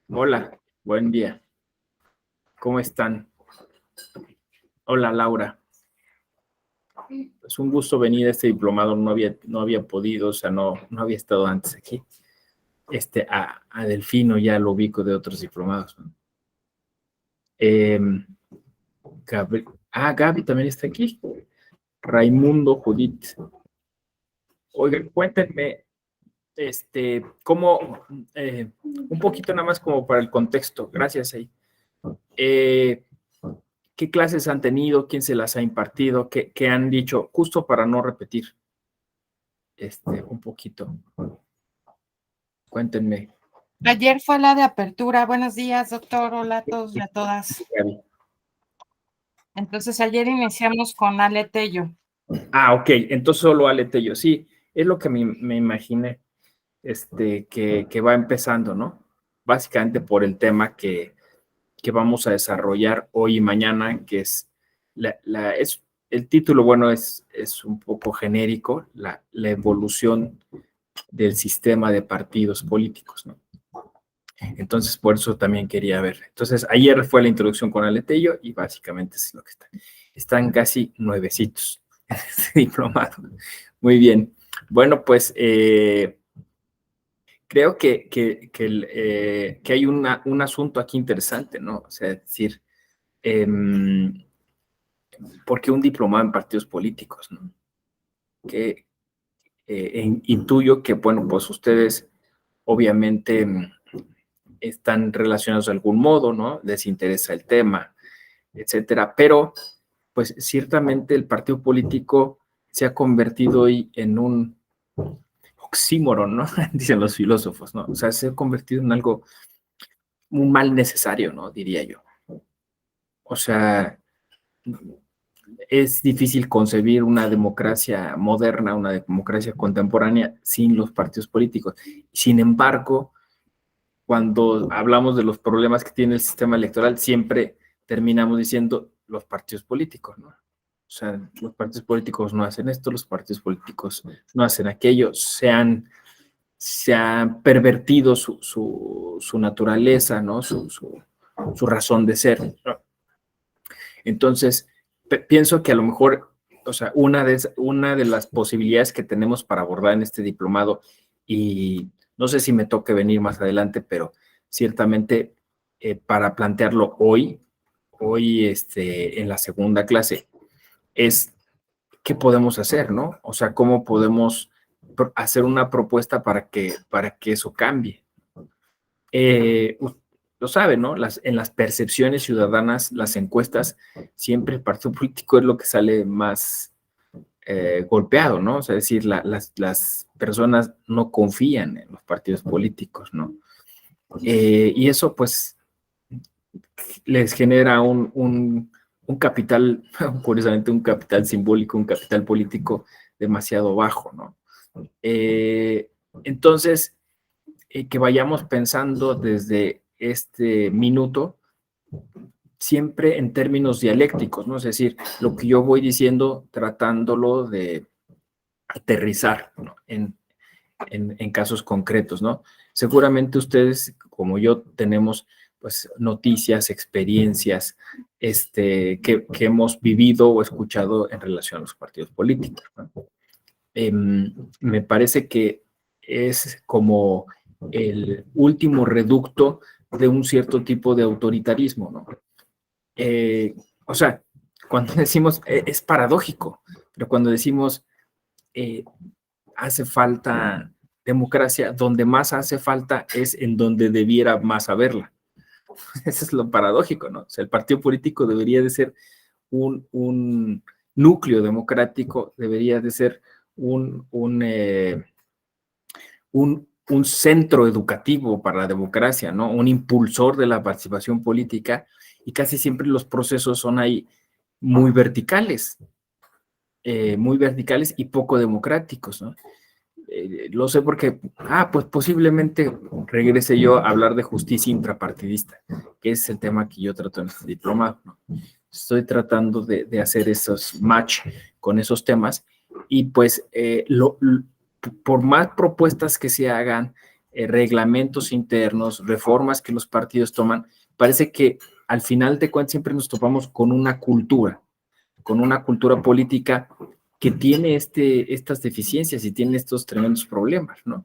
Hola, buen día. ¿Cómo están? Hola, Laura. Es un gusto venir a este diplomado. No había podido, o sea, no había estado antes aquí. A Delfino ya lo ubico de otros diplomados, ¿no? Eh, Gaby también está aquí. Raimundo, Judith. Oigan, cuéntenme, cómo, un poquito nada más como para el contexto. Gracias, ahí. Eh, ¿Qué clases han tenido? ¿Quién se las ha impartido? ¿Qué han dicho? Justo para no repetir un poquito. Cuéntenme. Ayer fue la de apertura. Buenos días, doctor. Hola a todos y a todas. Gaby. Entonces, ayer iniciamos con Ale Tello. Ok, entonces solo alete yo. Sí, es lo que me imaginé, que va empezando, ¿no? Básicamente por el tema que vamos a desarrollar hoy y mañana, que es, el título, bueno, es un poco genérico, la evolución del sistema de partidos políticos, ¿no? Entonces, por eso también quería ver. Entonces, ayer fue la introducción con Aletello y básicamente es lo que está. Están casi nuevecitos este diplomado. Muy bien. Bueno, pues creo que hay un asunto aquí interesante, ¿no? O sea, es decir, eh, ¿por qué un diplomado en partidos políticos, no? Que intuyo que, bueno, pues ustedes obviamente están relacionados de algún modo, ¿no? Les interesa el tema, etcétera, pero pues ciertamente el partido político se ha convertido hoy en un oxímoron, ¿no? Dicen los filósofos, ¿no? O sea, se ha convertido en algo, un mal necesario, ¿no? Diría yo. O sea, es difícil concebir una democracia moderna, una democracia contemporánea sin los partidos políticos. Sin embargo, cuando hablamos de los problemas que tiene el sistema electoral, siempre terminamos diciendo los partidos políticos, ¿no? O sea, los partidos políticos no hacen esto, los partidos políticos no hacen aquello, se ha pervertido su naturaleza, ¿no? Su razón de ser, ¿no? Entonces, pienso que a lo mejor, o sea, una de las posibilidades que tenemos para abordar en este diplomado, y no sé si me toque venir más adelante, pero ciertamente para plantearlo hoy en la segunda clase, es qué podemos hacer, ¿no? O sea, cómo podemos hacer una propuesta para que eso cambie. Eh, lo saben, ¿no? En las percepciones ciudadanas, las encuestas, siempre el partido político es lo que sale más golpeado, ¿no? O sea, es decir, las personas no confían en los partidos políticos, ¿no? Y eso, pues, les genera un capital, curiosamente, un capital simbólico, un capital político demasiado bajo, ¿no? Eh, entonces, que vayamos pensando desde este minuto siempre en términos dialécticos, ¿no? Es decir, lo que yo voy diciendo tratándolo de aterrizar, ¿no? En casos concretos, ¿no? Seguramente ustedes, como yo, tenemos pues noticias, experiencias que hemos vivido o escuchado en relación a los partidos políticos, ¿no? Me parece que es como el último reducto de un cierto tipo de autoritarismo, ¿no? O sea, cuando decimos, es paradójico, pero cuando decimos eh, hace falta democracia, donde más hace falta es en donde debiera más haberla. Eso es lo paradójico, ¿no? O sea, el partido político debería de ser un núcleo democrático, debería de ser un centro educativo para la democracia, ¿no? Un impulsor de la participación política, y casi siempre los procesos son ahí muy verticales y poco democráticos, ¿no? Lo sé porque, pues posiblemente regrese yo a hablar de justicia intrapartidista, que es el tema que yo trato en este diplomado, ¿no? Estoy tratando de hacer esos match con esos temas y pues por más propuestas que se hagan, reglamentos internos, reformas que los partidos toman, parece que al final de cuentas siempre nos topamos con una cultura política que tiene estas deficiencias y tiene estos tremendos problemas, ¿no?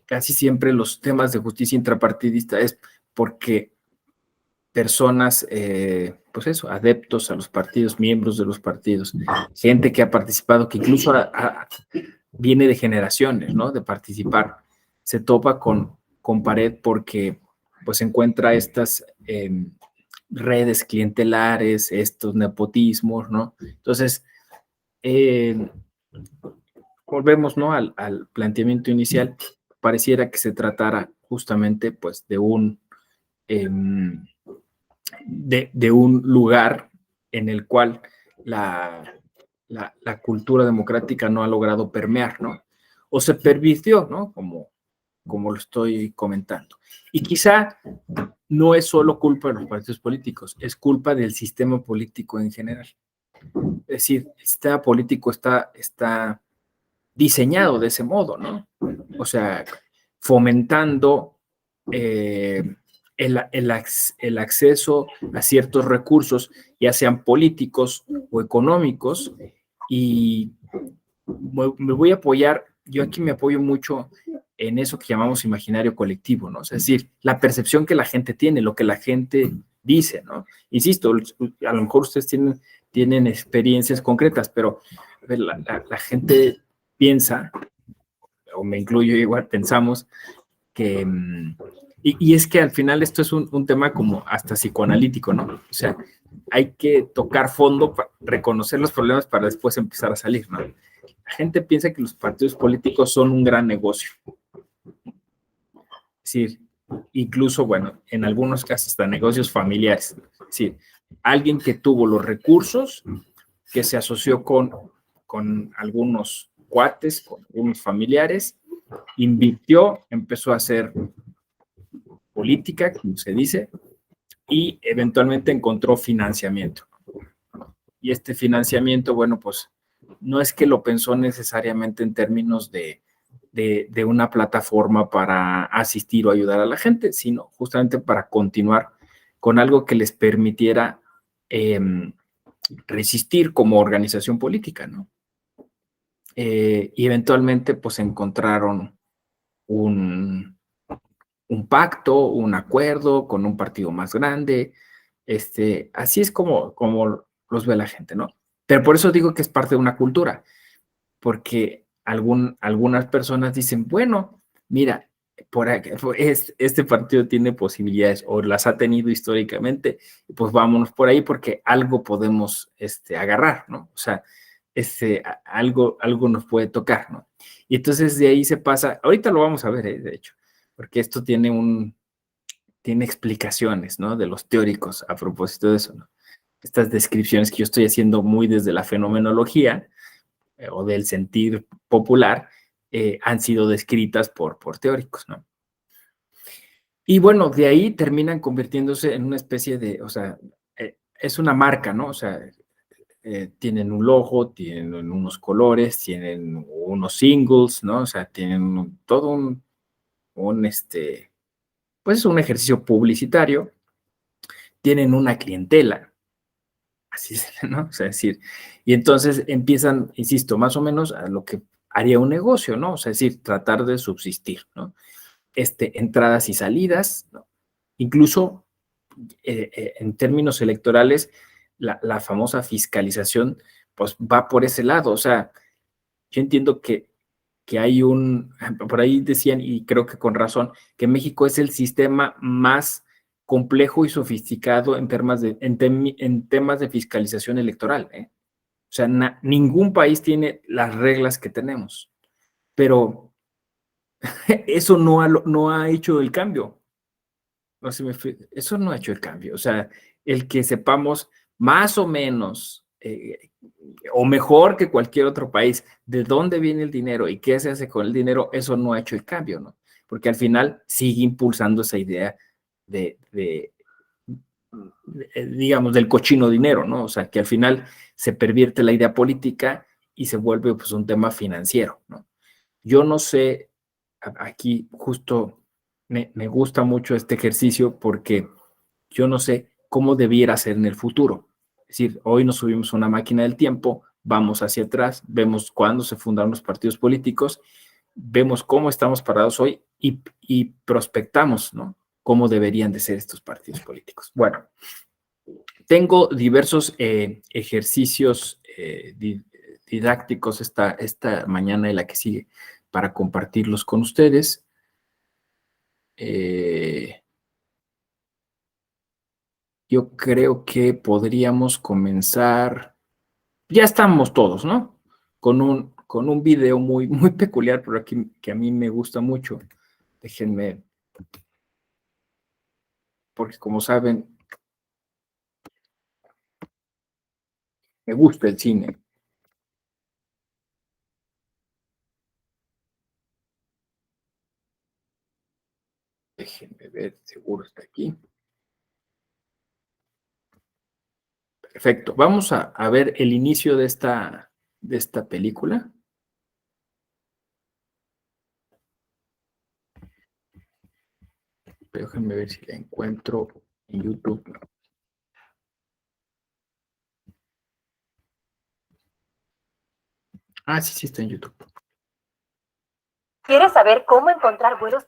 Casi siempre los temas de justicia intrapartidista es porque personas, pues eso, adeptos a los partidos, miembros de los partidos, gente que ha participado, que incluso viene de generaciones, ¿no? De participar, se topa con pared porque pues encuentra estas redes clientelares, estos nepotismos, ¿no? Entonces, volvemos, ¿no? Al planteamiento inicial, pareciera que se tratara justamente pues de un lugar en el cual la cultura democrática no ha logrado permear, ¿no? O se pervirtió, ¿no? Como lo estoy comentando. Y quizá no es solo culpa de los partidos políticos, es culpa del sistema político en general. Es decir, el sistema político está diseñado de ese modo, ¿no? O sea, fomentando el acceso a ciertos recursos, ya sean políticos o económicos, y me voy a apoyar, yo aquí me apoyo mucho en eso que llamamos imaginario colectivo, ¿no? Es decir, la percepción que la gente tiene, lo que la gente dice, ¿no? Insisto, a lo mejor ustedes tienen experiencias concretas, pero a ver, la gente piensa, o me incluyo igual, pensamos que, y es que al final esto es un tema como hasta psicoanalítico, ¿no? O sea, hay que tocar fondo, para reconocer los problemas para después empezar a salir, ¿no? La gente piensa que los partidos políticos son un gran negocio. Es decir, incluso, bueno, en algunos casos hasta negocios familiares. Es decir, alguien que tuvo los recursos, que se asoció con algunos cuates, con algunos familiares, invirtió, empezó a hacer política, como se dice, y eventualmente encontró financiamiento. Y este financiamiento, bueno, pues no es que lo pensó necesariamente en términos de una plataforma para asistir o ayudar a la gente, sino justamente para continuar con algo que les permitiera resistir como organización política, ¿no? Y eventualmente, pues encontraron un pacto, un acuerdo con un partido más grande. Así es como los ve la gente, ¿no? Pero por eso digo que es parte de una cultura, porque algunas personas dicen, bueno, mira, este partido tiene posibilidades o las ha tenido históricamente, pues vámonos por ahí porque algo podemos agarrar, ¿no? O sea, algo nos puede tocar, ¿no? Y entonces de ahí se pasa, ahorita lo vamos a ver, de hecho, porque esto tiene explicaciones, ¿no? De los teóricos a propósito de eso, ¿no? Estas descripciones que yo estoy haciendo muy desde la fenomenología o del sentir popular han sido descritas por teóricos, ¿no? Y bueno, de ahí terminan convirtiéndose en una especie de, o sea, es una marca, ¿no? O sea, tienen un logo, tienen unos colores, tienen unos singles, ¿no? O sea, tienen todo pues es un ejercicio publicitario, tienen una clientela, así es, ¿no? O sea, es decir, y entonces empiezan, insisto, más o menos a lo que haría un negocio, ¿no? O sea, es decir, tratar de subsistir, ¿no? Entradas y salidas, ¿no? Incluso en términos electorales, la famosa fiscalización, pues va por ese lado, o sea, yo entiendo que hay por ahí decían, y creo que con razón, que México es el sistema más complejo y sofisticado en temas de fiscalización electoral, ¿eh? O sea, ningún país tiene las reglas que tenemos, pero eso no ha hecho el cambio. No se me eso no ha hecho el cambio. O sea, el que sepamos más o menos o mejor que cualquier otro país de dónde viene el dinero y qué se hace con el dinero, eso no ha hecho el cambio, ¿no? Porque al final sigue impulsando esa idea de digamos, del cochino dinero, ¿no? O sea, que al final se pervierte la idea política y se vuelve pues un tema financiero, ¿no? Yo no sé, aquí justo me gusta mucho este ejercicio porque yo no sé cómo debiera ser en el futuro. Es decir, hoy nos subimos a una máquina del tiempo, vamos hacia atrás, vemos cuándo se fundaron los partidos políticos, vemos cómo estamos parados hoy y prospectamos, ¿no? Cómo deberían de ser estos partidos políticos. Bueno, tengo diversos ejercicios didácticos esta mañana y la que sigue para compartirlos con ustedes. Yo creo que podríamos comenzar, ya estamos todos, ¿no? Con un video muy peculiar, pero aquí, que a mí me gusta mucho. Déjenme, porque como saben, me gusta el cine. Déjenme ver, seguro está aquí. Perfecto. Vamos a ver el inicio de esta película. Déjenme ver si la encuentro en YouTube. Ah, sí, está en YouTube. ¿Quieres saber cómo encontrar vuelos?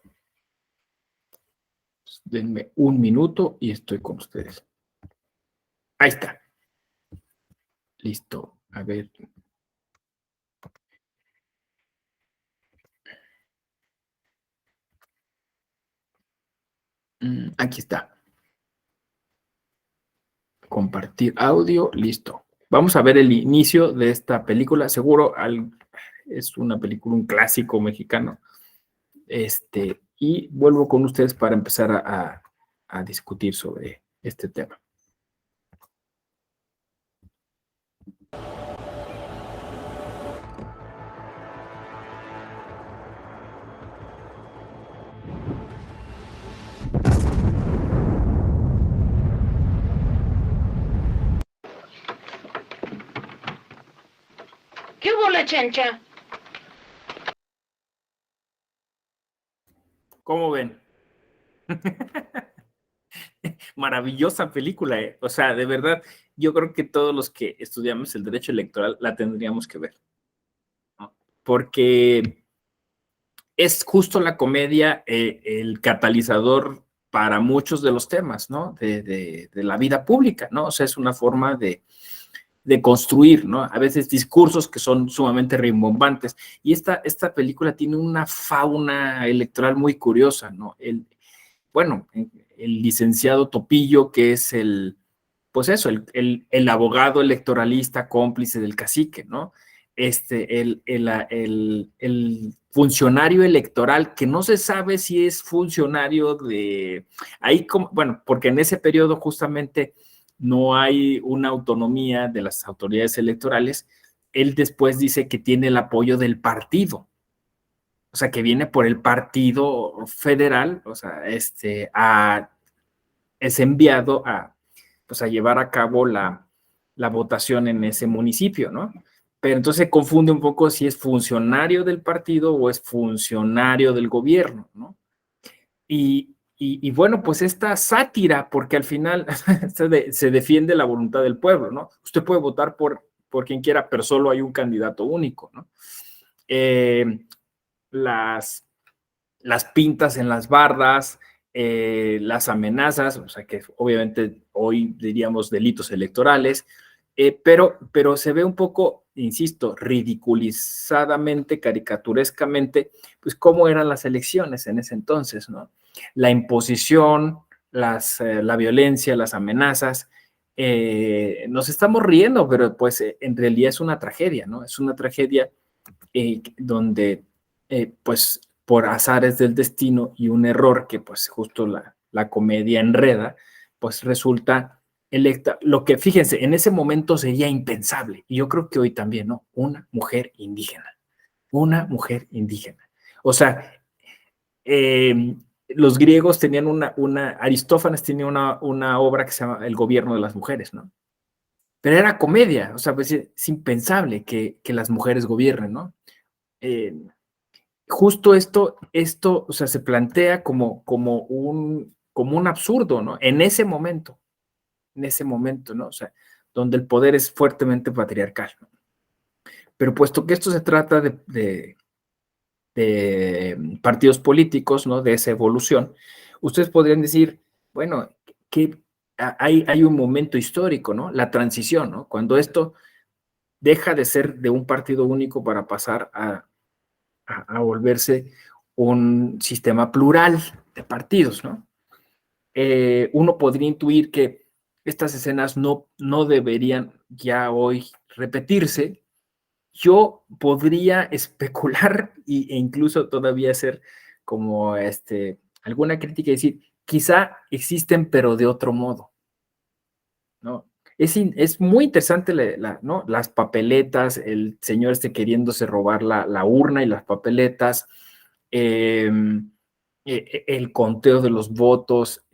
Denme un minuto y estoy con ustedes. Ahí está. Listo. A ver. Aquí está. Compartir audio. Listo. Vamos a ver el inicio de esta película. Seguro es una película, un clásico mexicano. Y vuelvo con ustedes para empezar a discutir sobre este tema. ¿Qué hubo, la chancha? ¿Cómo ven? Maravillosa película, ¿eh? O sea, de verdad, yo creo que todos los que estudiamos el derecho electoral la tendríamos que ver, ¿no? Porque es justo la comedia el catalizador para muchos de los temas, ¿no? De la vida pública, ¿no? O sea, es una forma de construir, ¿no? A veces discursos que son sumamente rimbombantes. Y esta película tiene una fauna electoral muy curiosa, ¿no? Bueno, el licenciado Topillo, que es pues eso, el abogado electoralista cómplice del cacique, ¿no? El funcionario electoral que no se sabe si es funcionario ahí como, bueno, porque en ese periodo justamente no hay una autonomía de las autoridades electorales. Él después dice que tiene el apoyo del partido, o sea, que viene por el partido federal, o sea, es enviado pues, a llevar a cabo la votación en ese municipio, ¿no? Pero entonces se confunde un poco si es funcionario del partido o es funcionario del gobierno, ¿no? Y bueno, pues esta sátira, porque al final se defiende la voluntad del pueblo, ¿no? Usted puede votar por quien quiera, pero solo hay un candidato único, ¿no? Las pintas en las bardas, las amenazas, o sea que obviamente hoy diríamos delitos electorales, pero se ve un poco, insisto, ridiculizadamente, caricaturescamente, pues cómo eran las elecciones en ese entonces, ¿no? La imposición, la violencia, las amenazas. Nos estamos riendo, pero pues en realidad es una tragedia, ¿no? Es una tragedia donde pues por azares del destino y un error que pues justo la comedia enreda, pues resulta electa, lo que fíjense, en ese momento sería impensable, y yo creo que hoy también, ¿no? Una mujer indígena. O sea, los griegos tenían Aristófanes tenía una obra que se llama El gobierno de las mujeres, ¿no? Pero era comedia, o sea, pues es impensable que las mujeres gobiernen, ¿no? justo esto, o sea, se plantea como un absurdo, ¿no? En ese momento, ¿no? O sea, donde el poder es fuertemente patriarcal, ¿no? Pero puesto que esto se trata de partidos políticos, ¿no? De esa evolución, ustedes podrían decir, bueno, que hay un momento histórico, ¿no? La transición, ¿no? Cuando esto deja de ser de un partido único para pasar a volverse un sistema plural de partidos, ¿no? Uno podría intuir que estas escenas no deberían ya hoy repetirse. Yo podría especular e incluso todavía hacer como alguna crítica y decir, quizá existen, pero de otro modo, ¿no? Es muy interesante ¿no? Las papeletas, el señor queriéndose robar la urna y las papeletas, eh, el conteo de los votos,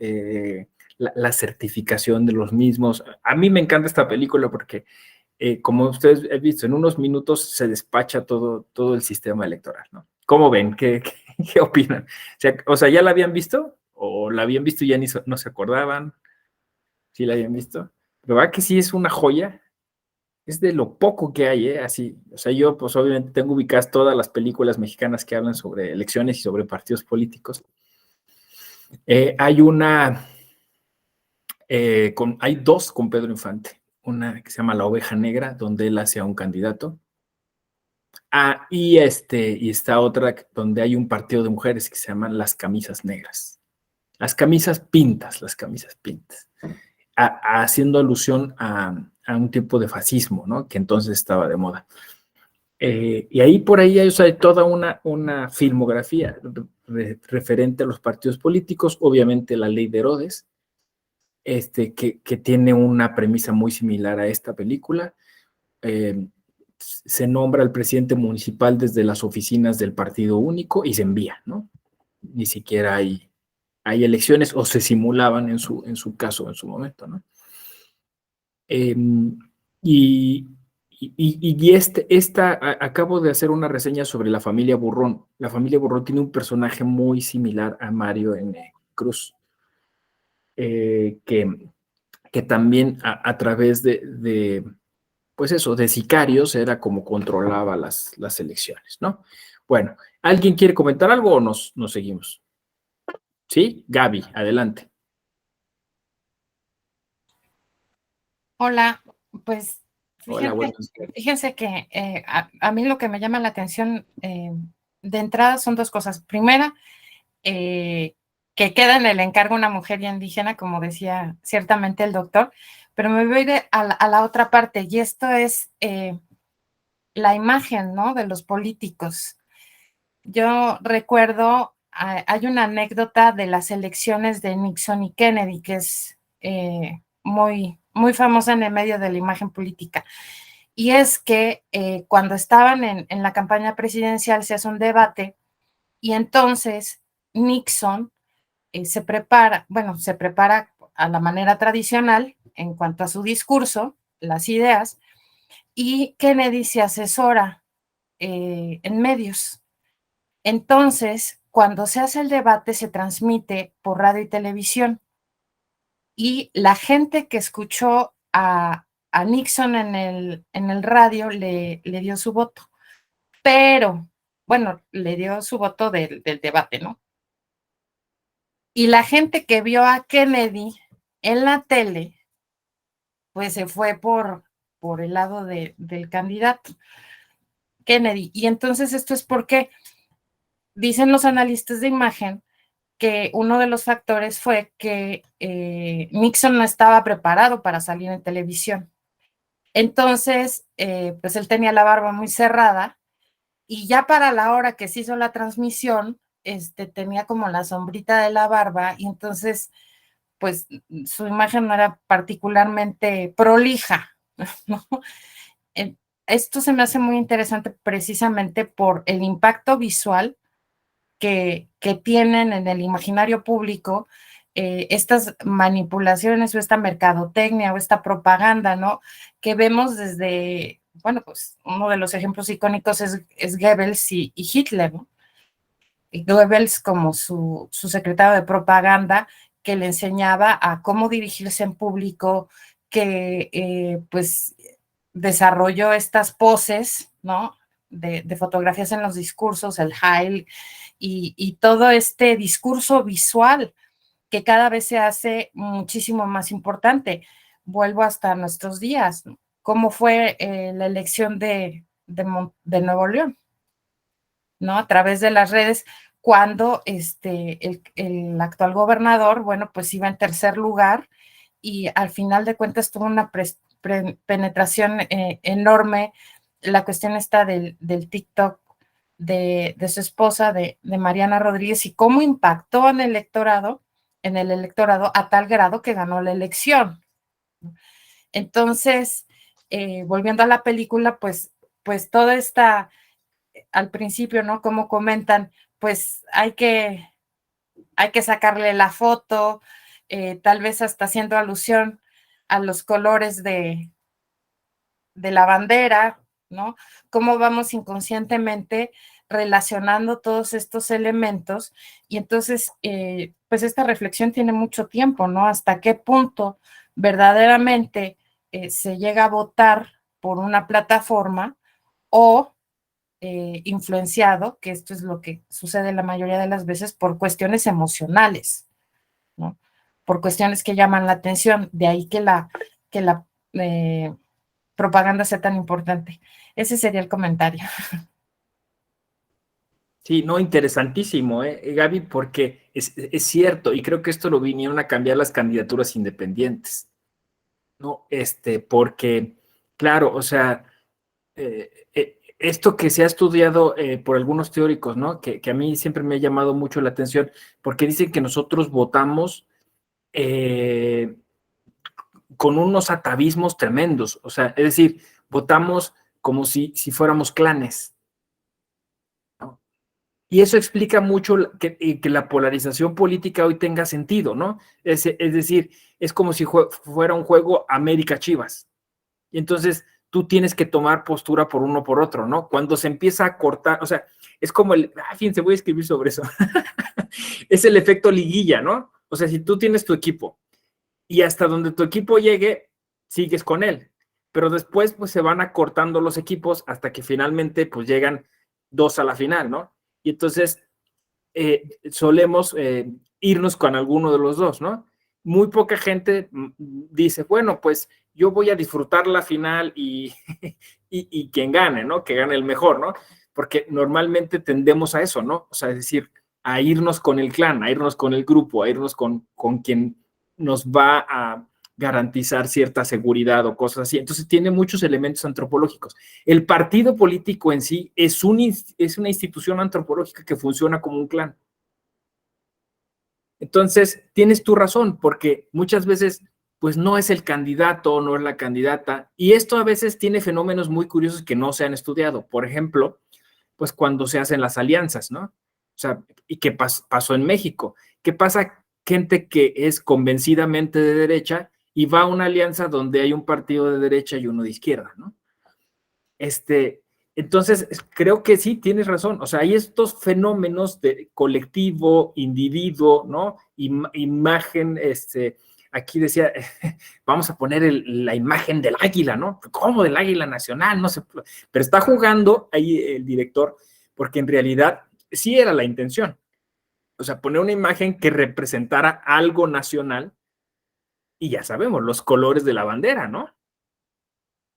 la certificación de los mismos. A mí me encanta esta película porque, como ustedes han visto, en unos minutos se despacha todo el sistema electoral, ¿no? ¿Cómo ven? ¿Qué opinan? O sea, ¿ya la habían visto? ¿O la habían visto y ya no se acordaban? ¿Sí la habían visto? Pero ¿verdad que sí es una joya? Es de lo poco que hay, ¿eh? Así, o sea, yo pues obviamente tengo ubicadas todas las películas mexicanas que hablan sobre elecciones y sobre partidos políticos. Hay hay dos con Pedro Infante. Una que se llama La Oveja Negra, donde él hace a un candidato. Y está otra donde hay un partido de mujeres que se llaman Las Camisas Negras. Las camisas pintas, haciendo alusión a un tipo de fascismo, ¿no? Que entonces estaba de moda. Y ahí por ahí hay, o sea, toda una filmografía referente a los partidos políticos, obviamente la ley de Herodes, que tiene una premisa muy similar a esta película. Se nombra al presidente municipal desde las oficinas del partido único y se envía, ¿no? Ni siquiera hay elecciones o se simulaban en su caso, en su momento, ¿no? Y acabo de hacer una reseña sobre la familia Burrón. La familia Burrón tiene un personaje muy similar a Mario N. Cruz, que también a través pues eso, de sicarios era como controlaba las elecciones, ¿no? Bueno, ¿alguien quiere comentar algo o nos seguimos? ¿Sí? Gaby, adelante. Hola, pues Hola, buenas tardes. fíjense que a mí lo que me llama la atención de entrada son dos cosas. Primera, que queda en el encargo una mujer ya indígena, como decía ciertamente el doctor, pero me voy a la otra parte, y esto es la imagen, ¿no? De los políticos. Yo recuerdo, hay una anécdota de las elecciones de Nixon y Kennedy, que es muy, muy famosa en el medio de la imagen política. Y es que cuando estaban en la campaña presidencial se hace un debate y entonces Nixon se prepara a la manera tradicional en cuanto a su discurso, las ideas, y Kennedy se asesora en medios. Entonces, cuando se hace el debate, se transmite por radio y televisión. Y la gente que escuchó a Nixon en el radio le dio su voto. Pero, bueno, le dio su voto del debate, ¿no? Y la gente que vio a Kennedy en la tele, pues se fue por el lado del candidato Kennedy. Y entonces esto es porque dicen los analistas de imagen que uno de los factores fue que Nixon no estaba preparado para salir en televisión. Entonces, pues él tenía la barba muy cerrada y ya para la hora que se hizo la transmisión, tenía como la sombrita de la barba y entonces, pues su imagen no era particularmente prolija, ¿no? Esto se me hace muy interesante precisamente por el impacto visual que tienen en el imaginario público estas manipulaciones o esta mercadotecnia o esta propaganda, ¿no? Que vemos desde, bueno, pues uno de los ejemplos icónicos es Goebbels y Hitler, ¿no? Goebbels como su secretario de propaganda, que le enseñaba a cómo dirigirse en público, que pues desarrolló estas poses, ¿no? De fotografías en los discursos, el Heil, y todo este discurso visual que cada vez se hace muchísimo más importante. Vuelvo hasta nuestros días. ¿Cómo fue la elección de Nuevo León? ¿No? A través de las redes, cuando el actual gobernador, bueno, pues iba en tercer lugar y al final de cuentas tuvo una penetración enorme. La cuestión está del TikTok de su esposa, de Mariana Rodríguez, y cómo impactó en el electorado a tal grado que ganó la elección. Entonces, volviendo a la película, pues toda esta, al principio, ¿no? Como comentan, pues hay que sacarle la foto, tal vez hasta haciendo alusión a los colores de la bandera, ¿no? Cómo vamos inconscientemente relacionando todos estos elementos, y entonces, pues esta reflexión tiene mucho tiempo, ¿no? Hasta qué punto verdaderamente se llega a votar por una plataforma o influenciado, que esto es lo que sucede la mayoría de las veces, por cuestiones emocionales, ¿no? Por cuestiones que llaman la atención, de ahí que la propaganda sea tan importante. Ese sería el comentario. Sí, no, interesantísimo, Gaby, porque es cierto, y creo que esto lo vinieron a cambiar las candidaturas independientes, ¿no? Porque, claro, o sea, esto que se ha estudiado por algunos teóricos, ¿no? Que a mí siempre me ha llamado mucho la atención, porque dicen que nosotros votamos con unos atavismos tremendos, o sea, es decir, votamos como si fuéramos clanes, ¿no? Y eso explica mucho que la polarización política hoy tenga sentido, ¿no? Es decir, es como si fuera un juego América-Chivas. Y entonces tú tienes que tomar postura por uno o por otro, ¿no? Cuando se empieza a cortar, o sea, es como fíjense, voy a escribir sobre eso. Es el efecto liguilla, ¿no? O sea, si tú tienes tu equipo y hasta donde tu equipo llegue, sigues con él. Pero después, pues se van acortando los equipos hasta que finalmente, pues llegan dos a la final, ¿no? Y entonces solemos irnos con alguno de los dos, ¿no? Muy poca gente dice, bueno, pues yo voy a disfrutar la final y quien gane, ¿no? Que gane el mejor, ¿no? Porque normalmente tendemos a eso, ¿no? O sea, es decir, a irnos con el clan, a irnos con el grupo, a irnos con quien nos va a garantizar cierta seguridad o cosas así. Entonces tiene muchos elementos antropológicos. El partido político en sí es una institución antropológica que funciona como un clan. Entonces, tienes tu razón, porque muchas veces, pues no es el candidato, no es la candidata, y esto a veces tiene fenómenos muy curiosos que no se han estudiado. Por ejemplo, pues cuando se hacen las alianzas, ¿no? O sea, ¿y qué pasó en México? ¿Qué pasa? Gente que es convencidamente de derecha y va a una alianza donde hay un partido de derecha y uno de izquierda, ¿no? Entonces, creo que sí, tienes razón. O sea, hay estos fenómenos de colectivo, individuo, ¿no? Imagen, aquí decía, vamos a poner la imagen del águila, ¿no? ¿Cómo del águila nacional? No sé, pero está jugando ahí el director, porque en realidad sí era la intención. O sea, poner una imagen que representara algo nacional y ya sabemos, los colores de la bandera, ¿no?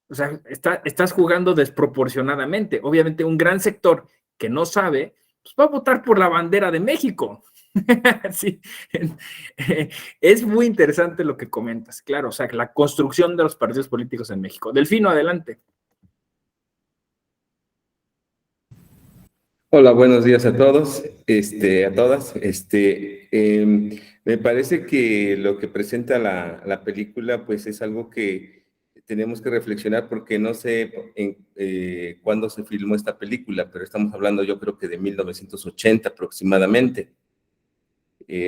O sea, estás jugando desproporcionadamente. Obviamente, un gran sector que no sabe, pues va a votar por la bandera de México. Sí. Es muy interesante lo que comentas, claro, o sea, la construcción de los partidos políticos en México. Delfino, adelante. Hola, buenos días a todos, a todas. Me parece que lo que presenta la película, pues es algo que tenemos que reflexionar porque no sé cuándo se filmó esta película, pero estamos hablando yo creo que de 1980 aproximadamente.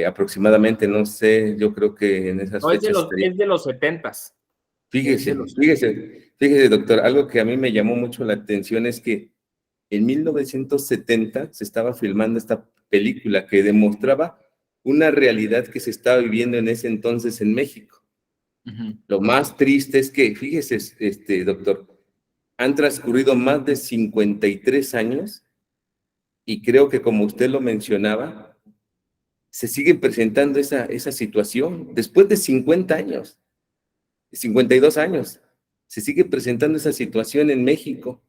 Aproximadamente, no sé, yo creo que en esas No, fechas es de los 70s. Fíjese, doctor, algo que a mí me llamó mucho la atención es que en 1970 se estaba filmando película que demostraba una realidad que se estaba viviendo en ese entonces en México. Lo más triste es que, fíjese, doctor, han transcurrido más de 53 años y creo que, como usted lo mencionaba, se sigue presentando esa situación. Después de 50 años, 52 años, se sigue presentando esa situación en México.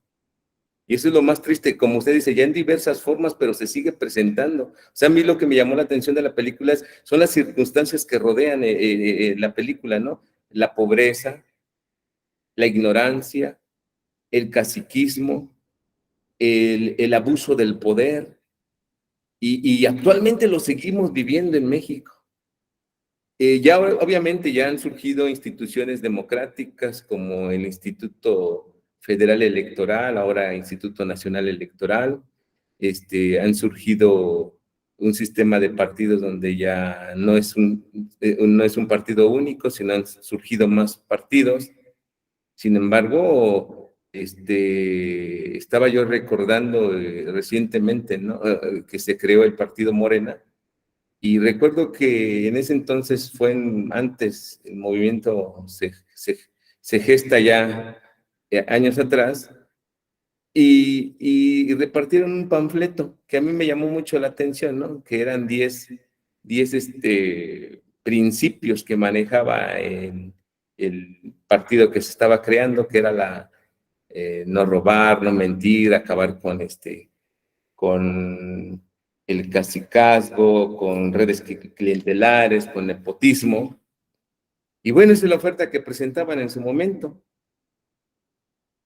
Y eso es lo más triste, como usted dice, ya en diversas formas, pero se sigue presentando. O sea, a mí lo que me llamó la atención de la película son las circunstancias que rodean la película, ¿no? La pobreza, la ignorancia, el caciquismo, el abuso del poder, y actualmente lo seguimos viviendo en México. Ya obviamente ya han surgido instituciones democráticas como el Instituto Federal Electoral, ahora Instituto Nacional Electoral. Han surgido un sistema de partidos donde ya no es un partido único, sino han surgido más partidos. Sin embargo, estaba yo recordando recientemente, ¿no? Que se creó el partido Morena. Y recuerdo que en ese entonces antes el movimiento se gesta ya años atrás, y repartieron un panfleto que a mí me llamó mucho la atención, ¿no? Que eran 10 principios que manejaba el partido que se estaba creando, que era no robar, no mentir, acabar con el cacicazgo, con redes clientelares, con nepotismo. Y bueno, esa es la oferta que presentaban en su momento.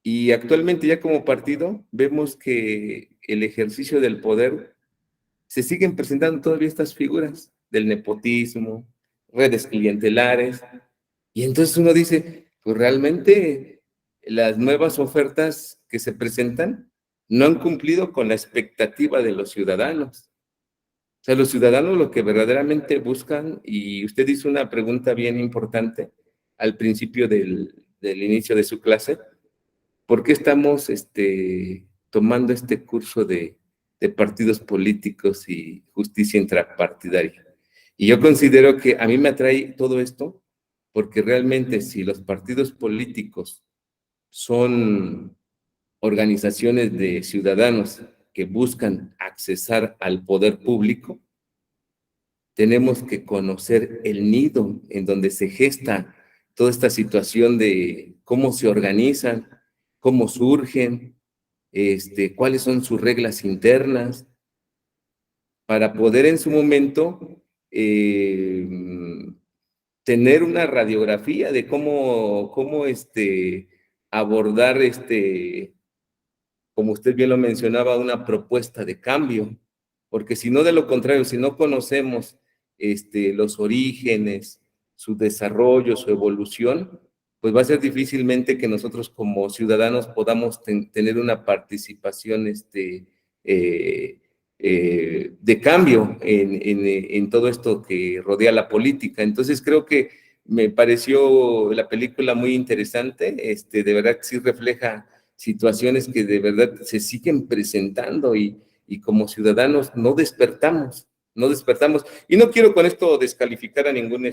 Y actualmente ya como partido vemos que el ejercicio del poder se siguen presentando todavía estas figuras del nepotismo, redes clientelares. Y entonces uno dice, pues realmente las nuevas ofertas que se presentan no han cumplido con la expectativa de los ciudadanos. O sea, los ciudadanos lo que verdaderamente buscan, y usted hizo una pregunta bien importante al principio del inicio de su clase, ¿por qué estamos tomando este curso de partidos políticos y justicia intrapartidaria? Y yo considero que a mí me atrae todo esto porque realmente si los partidos políticos son organizaciones de ciudadanos que buscan accesar al poder público, tenemos que conocer el nido en donde se gesta toda esta situación de cómo se organizan, cómo surgen, cuáles son sus reglas internas, para poder en su momento tener una radiografía de cómo abordar, como usted bien lo mencionaba, una propuesta de cambio, porque si no, de lo contrario, si no conocemos los orígenes, su desarrollo, su evolución, pues va a ser difícilmente que nosotros como ciudadanos podamos tener una participación de cambio en todo esto que rodea la política. Entonces creo que me pareció la película muy interesante, de verdad sí refleja situaciones que de verdad se siguen presentando y como ciudadanos no despertamos. Y no quiero con esto descalificar a ningún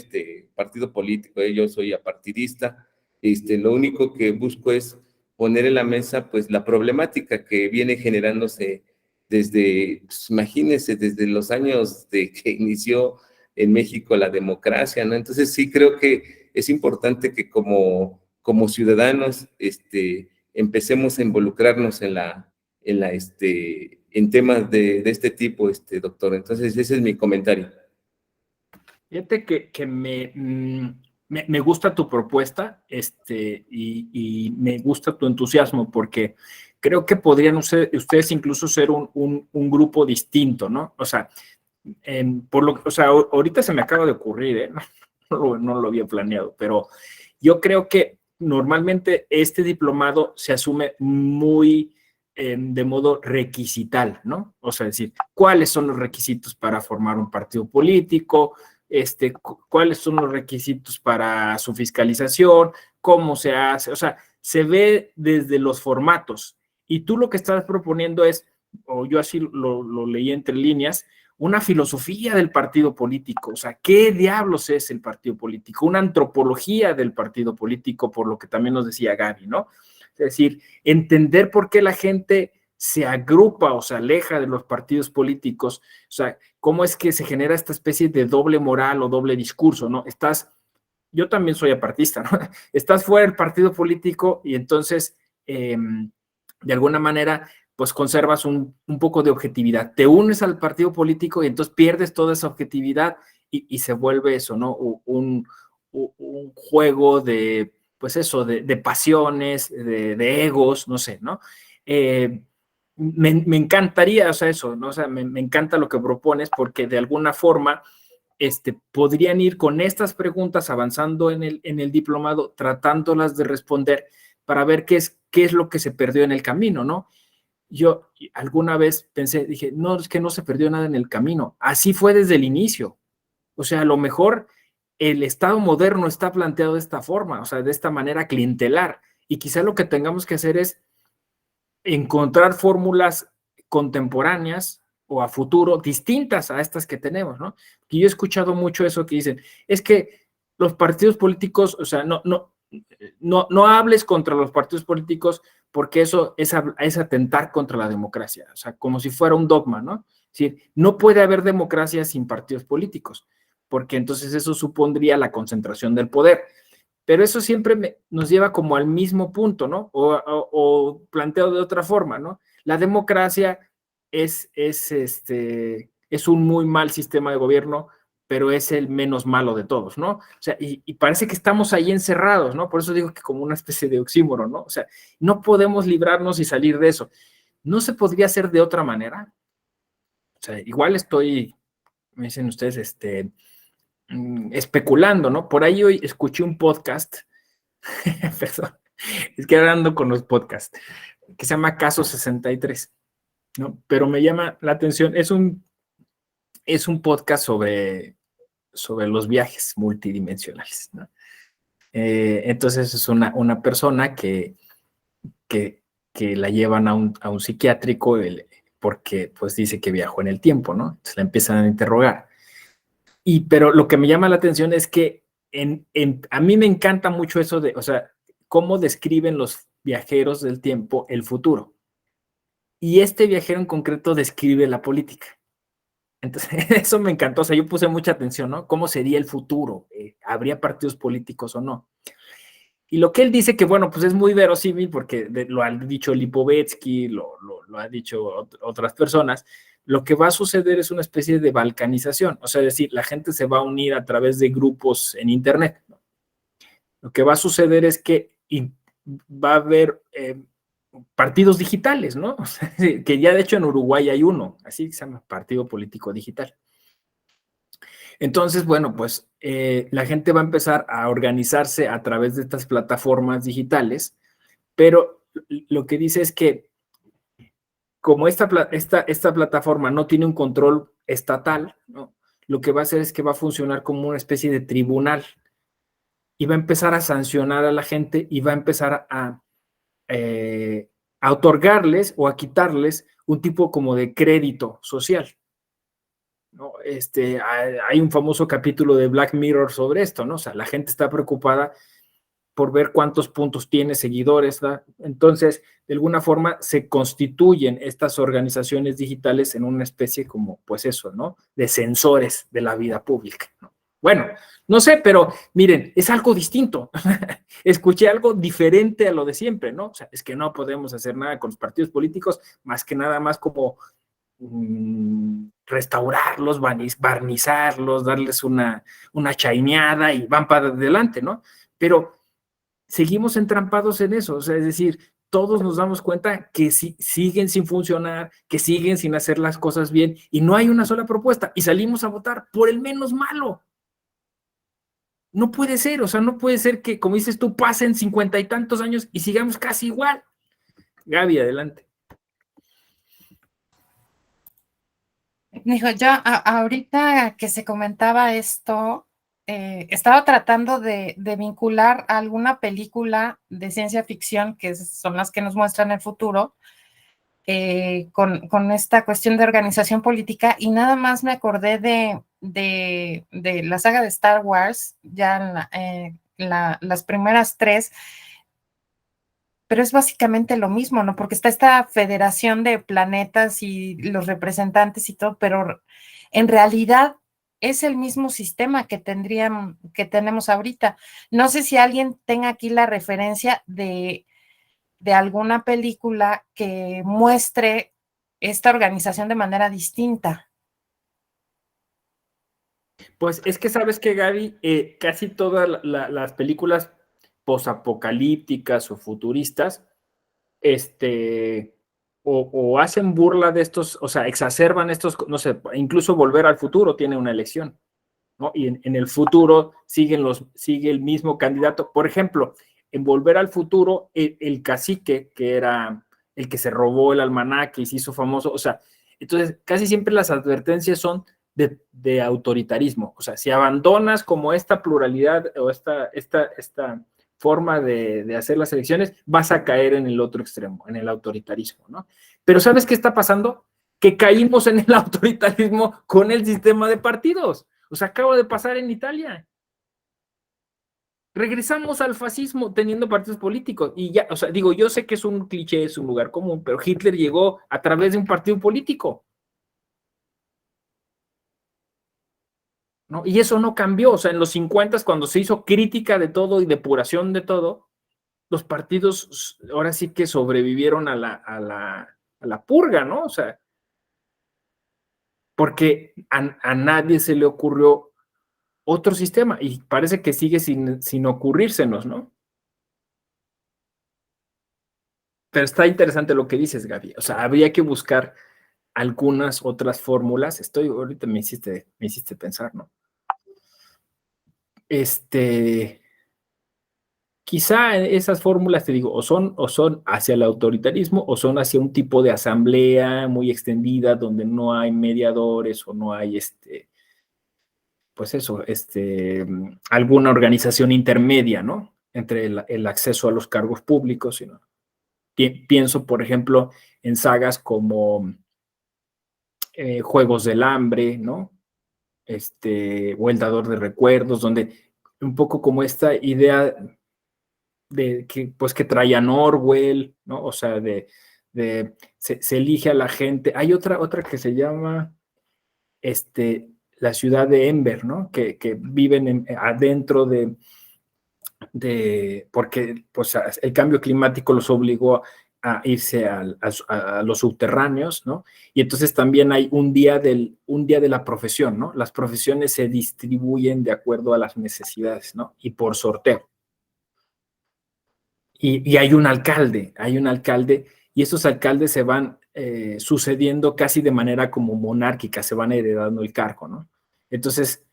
partido político, yo soy apartidista, lo único que busco es poner en la mesa pues la problemática que viene generándose desde, pues, imagínense, desde los años de que inició en México la democracia, ¿no? Entonces sí creo que es importante que como ciudadanos empecemos a involucrarnos en temas de este tipo, doctor. Entonces ese es mi comentario. Fíjate que me gusta tu propuesta, y me gusta tu entusiasmo, porque creo que podrían ustedes incluso ser un grupo distinto, ¿no? O sea, ahorita se me acaba de ocurrir, no lo había planeado, pero yo creo que normalmente este diplomado se asume muy de modo requisital, ¿no? O sea, decir, ¿cuáles son los requisitos para formar un partido político? ¿Cuáles son los requisitos para su fiscalización? ¿Cómo se hace? O sea, se ve desde los formatos. Y tú lo que estás proponiendo es, o yo así lo leí entre líneas, una filosofía del partido político, o sea, ¿qué diablos es el partido político? Una antropología del partido político, por lo que también nos decía Gaby, ¿no? Es decir, entender por qué la gente se agrupa o se aleja de los partidos políticos, o sea, cómo es que se genera esta especie de doble moral o doble discurso, ¿no? Yo también soy apartista, ¿no? Estás fuera del partido político y entonces, de alguna manera, pues conservas un poco de objetividad. Te unes al partido político y entonces pierdes toda esa objetividad y se vuelve eso, ¿no? Un juego de, pues eso, de pasiones, de egos, no sé, ¿no? Me encantaría, o sea, eso, ¿no? O sea, me encanta lo que propones porque de alguna forma podrían ir con estas preguntas avanzando en el diplomado, tratándolas de responder para ver qué es lo que se perdió en el camino, ¿no? Yo alguna vez pensé, dije, no, es que no se perdió nada en el camino, así fue desde el inicio. O sea, a lo mejor el Estado moderno está planteado de esta forma, o sea, de esta manera clientelar, y quizá lo que tengamos que hacer es encontrar fórmulas contemporáneas o a futuro distintas a estas que tenemos, ¿no? Y yo he escuchado mucho eso que dicen, es que los partidos políticos, o sea, no hables contra los partidos políticos porque eso es atentar contra la democracia, o sea, como si fuera un dogma, ¿no? Es decir, no puede haber democracia sin partidos políticos, porque entonces eso supondría la concentración del poder. Pero eso siempre nos lleva como al mismo punto, ¿no? O planteado de otra forma, ¿no? La democracia es un muy mal sistema de gobierno, pero es el menos malo de todos, ¿no? O sea, y parece que estamos ahí encerrados, ¿no? Por eso digo que como una especie de oxímoron, ¿no? O sea, no podemos librarnos y salir de eso. ¿No se podría hacer de otra manera? O sea, igual me dicen ustedes, especulando, ¿no? Por ahí hoy escuché un podcast, perdón, es que ahora ando con los podcasts, que se llama Caso 63, ¿no? Pero me llama la atención, es un podcast sobre los viajes multidimensionales, ¿no? Entonces es una persona que la llevan a un psiquiátrico porque pues dice que viajó en el tiempo, ¿no? Entonces la empiezan a interrogar. Pero lo que me llama la atención es que a mí me encanta mucho eso o sea, cómo describen los viajeros del tiempo el futuro. Y este viajero en concreto describe la política. Entonces, eso me encantó. O sea, yo puse mucha atención, ¿no? ¿Cómo sería el futuro? ¿Habría partidos políticos o no? Y lo que él dice que, bueno, pues es muy verosímil porque lo ha dicho Lipovetsky, lo ha dicho otras personas. Lo que va a suceder es una especie de balcanización, o sea, es decir, la gente se va a unir a través de grupos en Internet, ¿no? Lo que va a suceder es que va a haber partidos digitales, ¿no? O sea, que ya de hecho en Uruguay hay uno, así se llama Partido Político Digital. Entonces, bueno, pues la gente va a empezar a organizarse a través de estas plataformas digitales, pero lo que dice es que como esta plataforma no tiene un control estatal, ¿no? Lo que va a hacer es que va a funcionar como una especie de tribunal y va a empezar a sancionar a la gente y va a empezar a otorgarles o a quitarles un tipo como de crédito social, ¿no? Hay un famoso capítulo de Black Mirror sobre esto, ¿no? O sea, la gente está preocupada por ver cuántos puntos tiene, seguidores, ¿verdad? Entonces, de alguna forma se constituyen estas organizaciones digitales en una especie como, pues eso, ¿no? De censores de la vida pública, ¿no? Bueno, no sé, pero miren, es algo distinto. Escuché algo diferente a lo de siempre, ¿no? O sea, es que no podemos hacer nada con los partidos políticos más que nada más como restaurarlos, barnizarlos, darles una chaineada y van para adelante, ¿no? Pero seguimos entrampados en eso, o sea, es decir, todos nos damos cuenta que siguen sin funcionar, que siguen sin hacer las cosas bien y no hay una sola propuesta y salimos a votar por el menos malo. No puede ser, o sea, no puede ser que, como dices tú, pasen 50 y tantos años y sigamos casi igual. Gaby, adelante. Dijo, yo ahorita que se comentaba esto, estaba tratando de vincular a alguna película de ciencia ficción, que son las que nos muestran el futuro, con esta cuestión de organización política, y nada más me acordé de la saga de Star Wars, ya las primeras 3, pero es básicamente lo mismo, ¿no? Porque está esta federación de planetas y los representantes y todo, pero en realidad es el mismo sistema que tenemos ahorita. No sé si alguien tenga aquí la referencia de alguna película que muestre esta organización de manera distinta. Pues es que sabes que, Gaby, casi todas las películas posapocalípticas o futuristas, o hacen burla de estos, o sea, exacerban estos, no sé, incluso Volver al Futuro tiene una elección, ¿no? Y en el futuro sigue el mismo candidato. Por ejemplo, en Volver al Futuro, el cacique, que era el que se robó el almanaque y se hizo famoso, o sea, entonces casi siempre las advertencias son de autoritarismo. O sea, si abandonas como esta pluralidad o esta forma de hacer las elecciones, vas a caer en el otro extremo, en el autoritarismo, ¿no? Pero ¿sabes qué está pasando? Que caímos en el autoritarismo con el sistema de partidos. O sea, acaba de pasar en Italia. Regresamos al fascismo teniendo partidos políticos. Y ya, o sea, digo, yo sé que es un cliché, es un lugar común, pero Hitler llegó a través de un partido político, ¿no? Y eso no cambió. O sea, en los 50, cuando se hizo crítica de todo y depuración de todo, los partidos ahora sí que sobrevivieron a la purga, ¿no? O sea, porque a nadie se le ocurrió otro sistema y parece que sigue sin ocurrírsenos, ¿no? Pero está interesante lo que dices, Gaby. O sea, habría que buscar algunas otras fórmulas. Ahorita me hiciste pensar, ¿no? Quizá esas fórmulas, te digo, o son hacia el autoritarismo o son hacia un tipo de asamblea muy extendida donde no hay mediadores o no hay pues eso, alguna organización intermedia, ¿no? Entre el acceso a los cargos públicos, ¿no? Pienso, por ejemplo, en sagas como Juegos del Hambre, ¿no? O El Dador de Recuerdos, donde un poco como esta idea de que, pues, que traían Orwell, ¿no? O sea, se elige a la gente. Hay otra que se llama, la ciudad de Ember, ¿no? Que viven adentro porque pues, el cambio climático los obligó a irse a los subterráneos, ¿no? Y entonces también hay un día de la profesión, ¿no? Las profesiones se distribuyen de acuerdo a las necesidades, ¿no? Y por sorteo. Y hay un alcalde, y esos alcaldes se van sucediendo casi de manera como monárquica, se van heredando el cargo, ¿no? Entonces,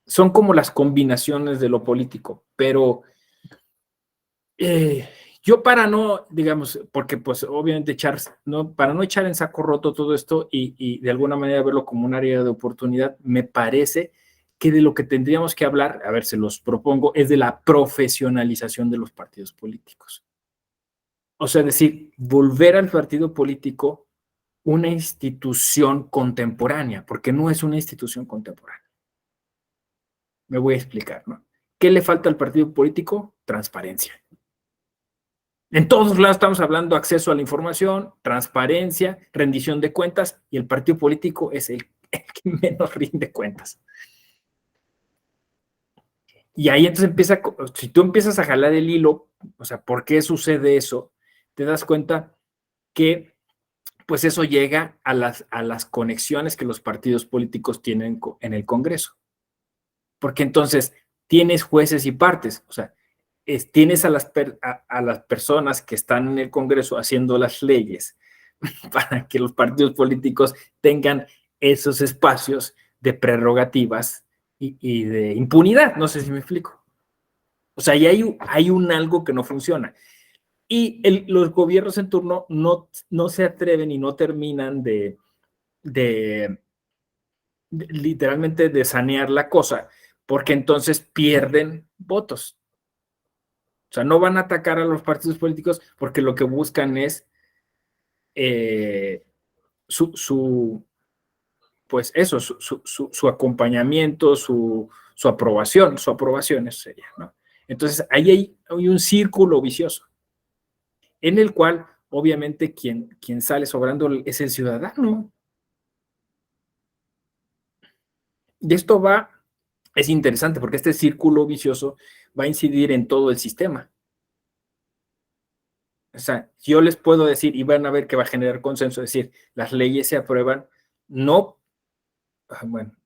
son como las combinaciones de lo político, pero yo para no, digamos, porque pues obviamente para no echar en saco roto todo esto y de alguna manera verlo como un área de oportunidad, me parece que de lo que tendríamos que hablar, a ver, se los propongo, es de la profesionalización de los partidos políticos. O sea, decir, volver al partido político una institución contemporánea, porque no es una institución contemporánea. Me voy a explicar, ¿no? ¿Qué le falta al partido político? Transparencia. En todos lados estamos hablando de acceso a la información, transparencia, rendición de cuentas, y el partido político es el que menos rinde cuentas. Y ahí entonces si tú empiezas a jalar el hilo, o sea, ¿por qué sucede eso? Te das cuenta que pues eso llega a las conexiones que los partidos políticos tienen en el Congreso. Porque entonces tienes jueces y partes, o sea, tienes a las personas que están en el Congreso haciendo las leyes para que los partidos políticos tengan esos espacios de prerrogativas y de impunidad. No sé si me explico. O sea, y hay un algo que no funciona. Y los gobiernos en turno no se atreven y no terminan literalmente de sanear la cosa, porque entonces pierden votos. O sea, no van a atacar a los partidos políticos porque lo que buscan es pues eso, su acompañamiento, su aprobación, eso sería, ¿no? Entonces, ahí hay un círculo vicioso, en el cual, obviamente, quien sale sobrando es el ciudadano. Y esto es interesante, porque este círculo vicioso va a incidir en todo el sistema. O sea, yo les puedo decir, y van a ver que va a generar consenso, es decir, las leyes se aprueban, no, bueno,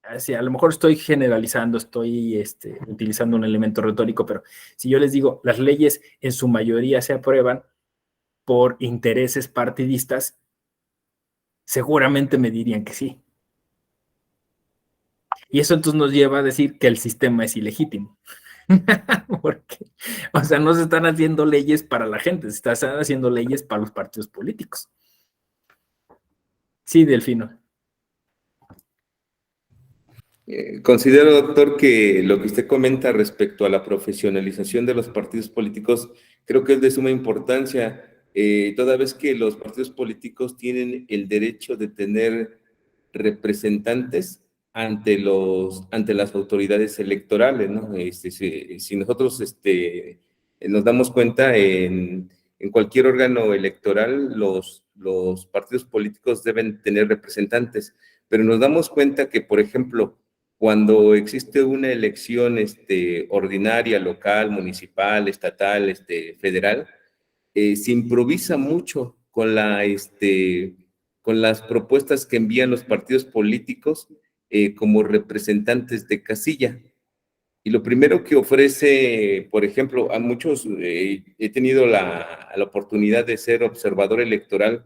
así, a lo mejor estoy generalizando, estoy utilizando un elemento retórico, pero si yo les digo, las leyes en su mayoría se aprueban por intereses partidistas, seguramente me dirían que sí. Y eso entonces nos lleva a decir que el sistema es ilegítimo. Porque, o sea, no se están haciendo leyes para la gente, se están haciendo leyes para los partidos políticos. Sí, Delfino. Considero, doctor, que lo que usted comenta respecto a la profesionalización de los partidos políticos, creo que es de suma importancia, toda vez que los partidos políticos tienen el derecho de tener representantes ante las autoridades electorales, ¿no? Si nosotros nos damos cuenta, en cualquier órgano electoral, los partidos políticos deben tener representantes, pero nos damos cuenta que, por ejemplo, cuando existe una elección ordinaria, local, municipal, estatal, federal, se improvisa mucho con las propuestas que envían los partidos políticos como representantes de casilla. Y lo primero que ofrece, por ejemplo, a muchos, he tenido la oportunidad de ser observador electoral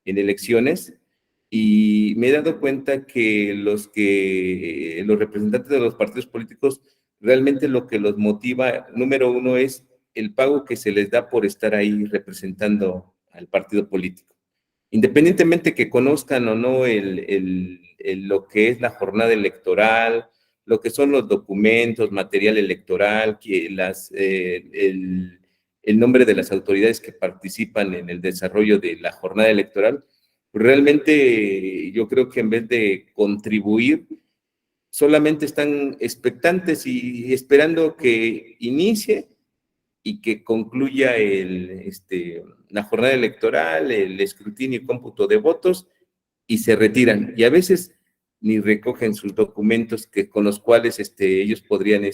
en elecciones, y me he dado cuenta que los representantes de los partidos políticos, realmente lo que los motiva, número uno, es el pago que se les da por estar ahí representando al partido político. Independientemente que conozcan o no lo que es la jornada electoral, lo que son los documentos, material electoral, el nombre de las autoridades que participan en el desarrollo de la jornada electoral, realmente yo creo que en vez de contribuir, solamente están expectantes y esperando que inicie y que concluya la jornada electoral, el escrutinio y cómputo de votos, y se retiran. Y a veces ni recogen sus documentos con los cuales ellos podrían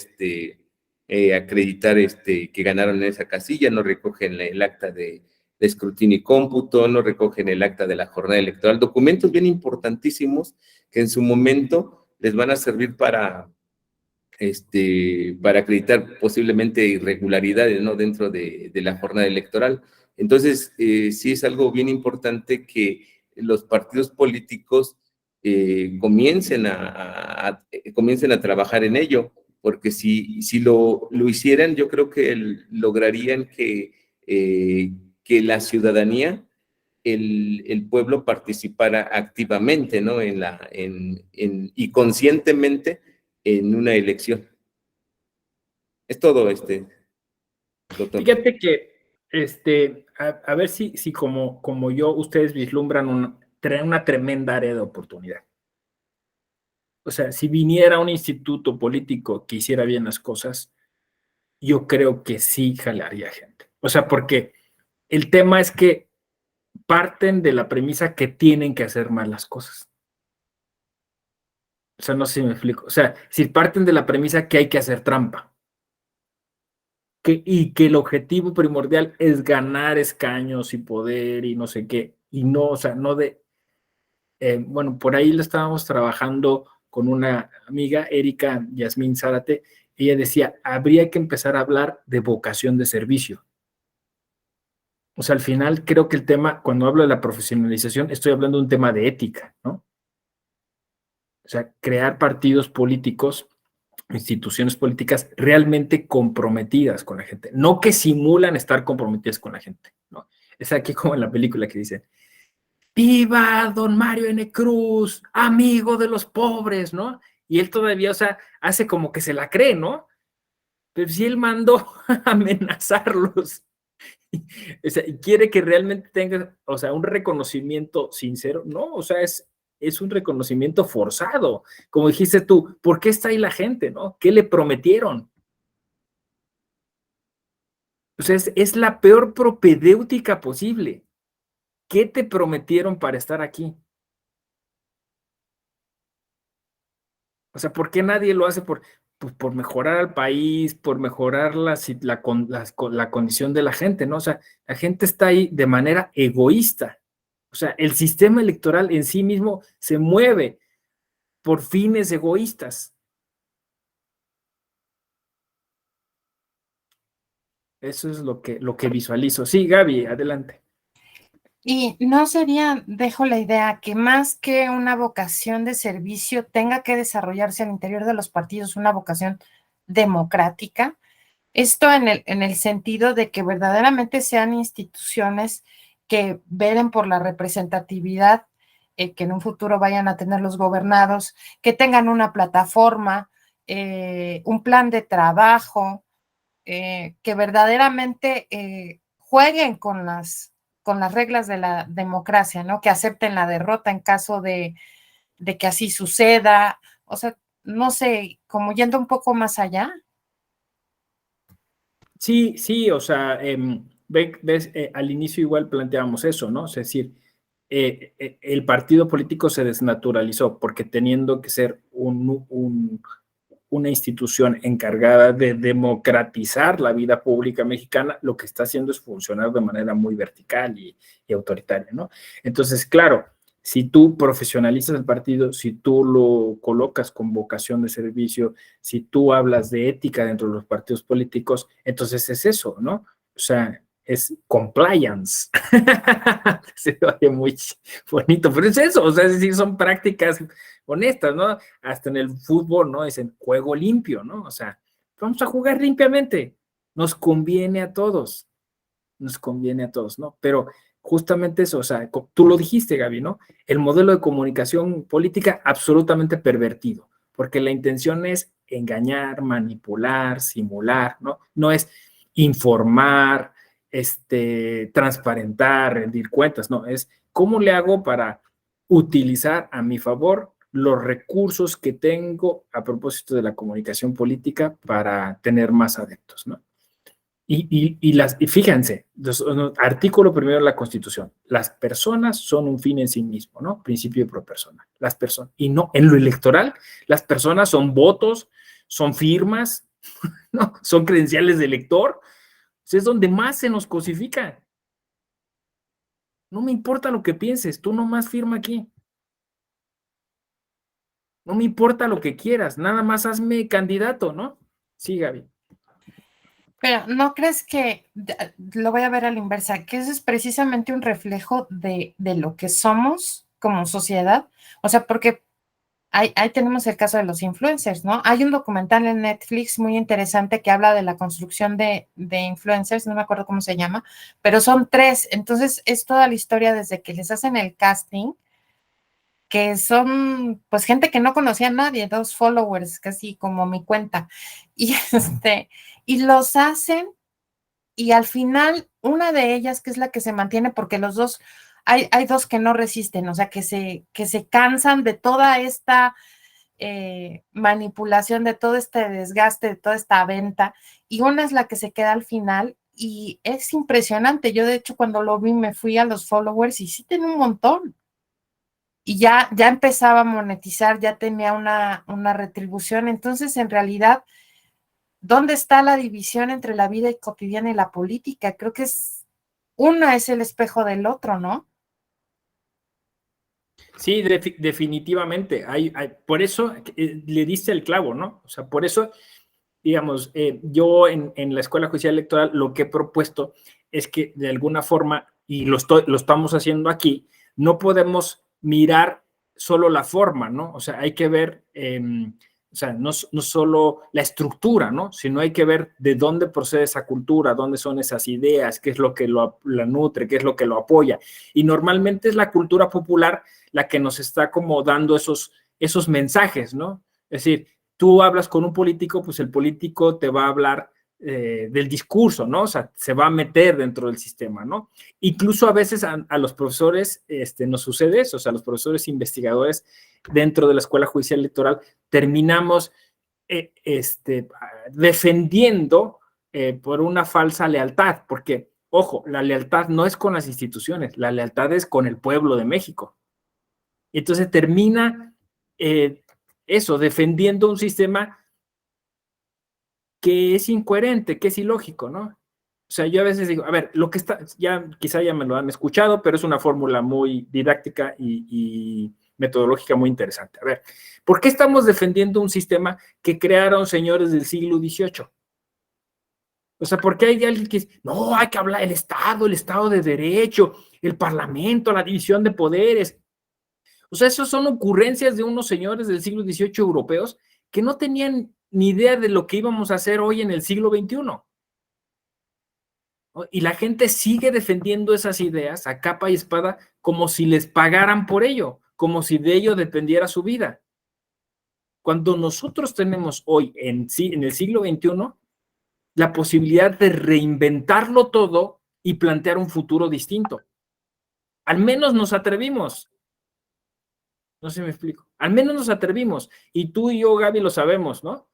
acreditar que ganaron en esa casilla, no recogen el acta de escrutinio y cómputo, no recogen el acta de la jornada electoral, documentos bien importantísimos que en su momento les van a servir para acreditar posiblemente irregularidades, ¿no?, dentro de la jornada electoral. Entonces, sí es algo bien importante que los partidos políticos comiencen a trabajar en ello, porque si lo hicieran, yo creo que lograrían que la ciudadanía, el pueblo participara activamente, ¿no?, y conscientemente en una elección. Es todo, doctor. Fíjate que, a ver si como yo, ustedes vislumbran una tremenda área de oportunidad. O sea, si viniera un instituto político que hiciera bien las cosas, yo creo que sí jalaría gente. O sea, porque el tema es que parten de la premisa que tienen que hacer mal las cosas. O sea, no sé si me explico. O sea, si parten de la premisa que hay que hacer trampa, y que el objetivo primordial es ganar escaños y poder y no sé qué, y no, o sea, no de... bueno, por ahí lo estábamos trabajando con una amiga, Erika Yasmín Zárate. Ella decía, habría que empezar a hablar de vocación de servicio. O sea, al final creo que el tema, cuando hablo de la profesionalización, estoy hablando de un tema de ética, ¿no? O sea, crear partidos políticos, instituciones políticas realmente comprometidas con la gente, no que simulan estar comprometidas con la gente, ¿no? Es aquí como en la película que dice, ¡viva don Mario N. Cruz, amigo de los pobres!, ¿no? Y él todavía, o sea, hace como que se la cree, ¿no? Pero si él mandó a amenazarlos O sea, y quiere que realmente tenga, o sea, un reconocimiento sincero. No, o sea, es un reconocimiento forzado. Como dijiste tú, ¿por qué está ahí la gente, no? ¿Qué le prometieron? O sea, es la peor propedéutica posible. ¿Qué te prometieron para estar aquí? O sea, ¿por qué nadie lo hace pues por mejorar al país, por mejorar la condición de la gente, ¿no? O sea, la gente está ahí de manera egoísta. O sea, el sistema electoral en sí mismo se mueve por fines egoístas. Eso es lo que visualizo. Sí, Gaby, adelante. Y no sería, dejo la idea, que más que una vocación de servicio tenga que desarrollarse al interior de los partidos una vocación democrática. Esto en el sentido de que verdaderamente sean instituciones que velen por la representatividad, que en un futuro vayan a tener los gobernados, que tengan una plataforma, un plan de trabajo, que verdaderamente jueguen con las reglas de la democracia, ¿no? Que acepten la derrota en caso de que así suceda. O sea, no sé, como yendo un poco más allá. Sí, sí, o sea, ves, al inicio igual planteábamos eso, ¿no? Es decir, el partido político se desnaturalizó porque teniendo que ser una institución encargada de democratizar la vida pública mexicana, lo que está haciendo es funcionar de manera muy vertical y autoritaria, ¿no? Entonces, claro, si tú profesionalizas el partido, si tú lo colocas con vocación de servicio, si tú hablas de ética dentro de los partidos políticos, entonces es eso, ¿no? O sea, es compliance. Se oye muy bonito, pero es eso, o sea, es decir, son prácticas honestas, ¿no? Hasta en el fútbol, ¿no? Dicen juego limpio, ¿no? O sea, vamos a jugar limpiamente. Nos conviene a todos, ¿no? Pero justamente eso, o sea, tú lo dijiste, Gaby, ¿no? El modelo de comunicación política absolutamente pervertido, porque la intención es engañar, manipular, simular, ¿no? No es informar, transparentar, rendir cuentas, no, es cómo le hago para utilizar a mi favor los recursos que tengo a propósito de la comunicación política para tener más adeptos, ¿no? Y fíjense, artículo primero de la Constitución, las personas son un fin en sí mismo, ¿no? Principio de pro persona, las personas. Y no, en lo electoral, las personas son votos, son firmas, ¿no? Son credenciales de elector. Es donde más se nos cosifica. No me importa lo que pienses, tú nomás firma aquí. No me importa lo que quieras, nada más hazme candidato, ¿no? Sí, Gaby. Pero ¿no crees que, lo voy a ver a la inversa, que eso es precisamente un reflejo de lo que somos como sociedad? O sea, porque ahí tenemos el caso de los influencers, ¿no? Hay un documental en Netflix muy interesante que habla de la construcción de influencers, no me acuerdo cómo se llama, pero son 3. Entonces es toda la historia desde que les hacen el casting, que son pues gente que no conocía a nadie, 2 followers, casi como mi cuenta, y y los hacen, y al final una de ellas, que es la que se mantiene, porque los dos, hay 2 que no resisten, o sea, que se cansan de toda esta manipulación, de todo este desgaste, de toda esta venta, y una es la que se queda al final, y es impresionante. Yo, de hecho, cuando lo vi, me fui a los followers y sí tenía un montón. Y ya empezaba a monetizar, ya tenía una retribución. Entonces, en realidad, ¿dónde está la división entre la vida cotidiana y la política? Creo que una es el espejo del otro, ¿no? Sí, definitivamente. Por eso le diste el clavo, ¿no? O sea, por eso, digamos, yo en la Escuela Judicial Electoral lo que he propuesto es que de alguna forma, y lo estamos haciendo aquí, no podemos mirar solo la forma, ¿no? O sea, hay que ver, o sea, no solo la estructura, ¿no? Sino hay que ver de dónde procede esa cultura, dónde son esas ideas, qué es lo que la nutre, qué es lo que lo apoya. Y normalmente es la cultura popular la que nos está como dando esos mensajes, ¿no? Es decir, tú hablas con un político, pues el político te va a hablar del discurso, ¿no? O sea, se va a meter dentro del sistema, ¿no? Incluso a veces a los profesores nos sucede eso, o sea, los profesores investigadores dentro de la Escuela Judicial Electoral terminamos defendiendo por una falsa lealtad, porque, ojo, la lealtad no es con las instituciones, la lealtad es con el pueblo de México. Entonces termina defendiendo un sistema que es incoherente, que es ilógico, ¿no? O sea, yo a veces digo, a ver, lo que está, quizá ya me lo han escuchado, pero es una fórmula muy didáctica y metodológica muy interesante. A ver, ¿por qué estamos defendiendo un sistema que crearon señores del siglo XVIII? O sea, ¿por qué hay alguien que dice, no, hay que hablar el Estado de Derecho, el Parlamento, la división de poderes? O sea, esas son ocurrencias de unos señores del siglo XVIII europeos que no tenían ni idea de lo que íbamos a hacer hoy en el siglo XXI. Y la gente sigue defendiendo esas ideas a capa y espada como si les pagaran por ello, como si de ello dependiera su vida. Cuando nosotros tenemos hoy en el siglo XXI la posibilidad de reinventarlo todo y plantear un futuro distinto. Al menos nos atrevimos. No sé si me explico. Al menos nos atrevimos. Y tú y yo, Gaby, lo sabemos, ¿no?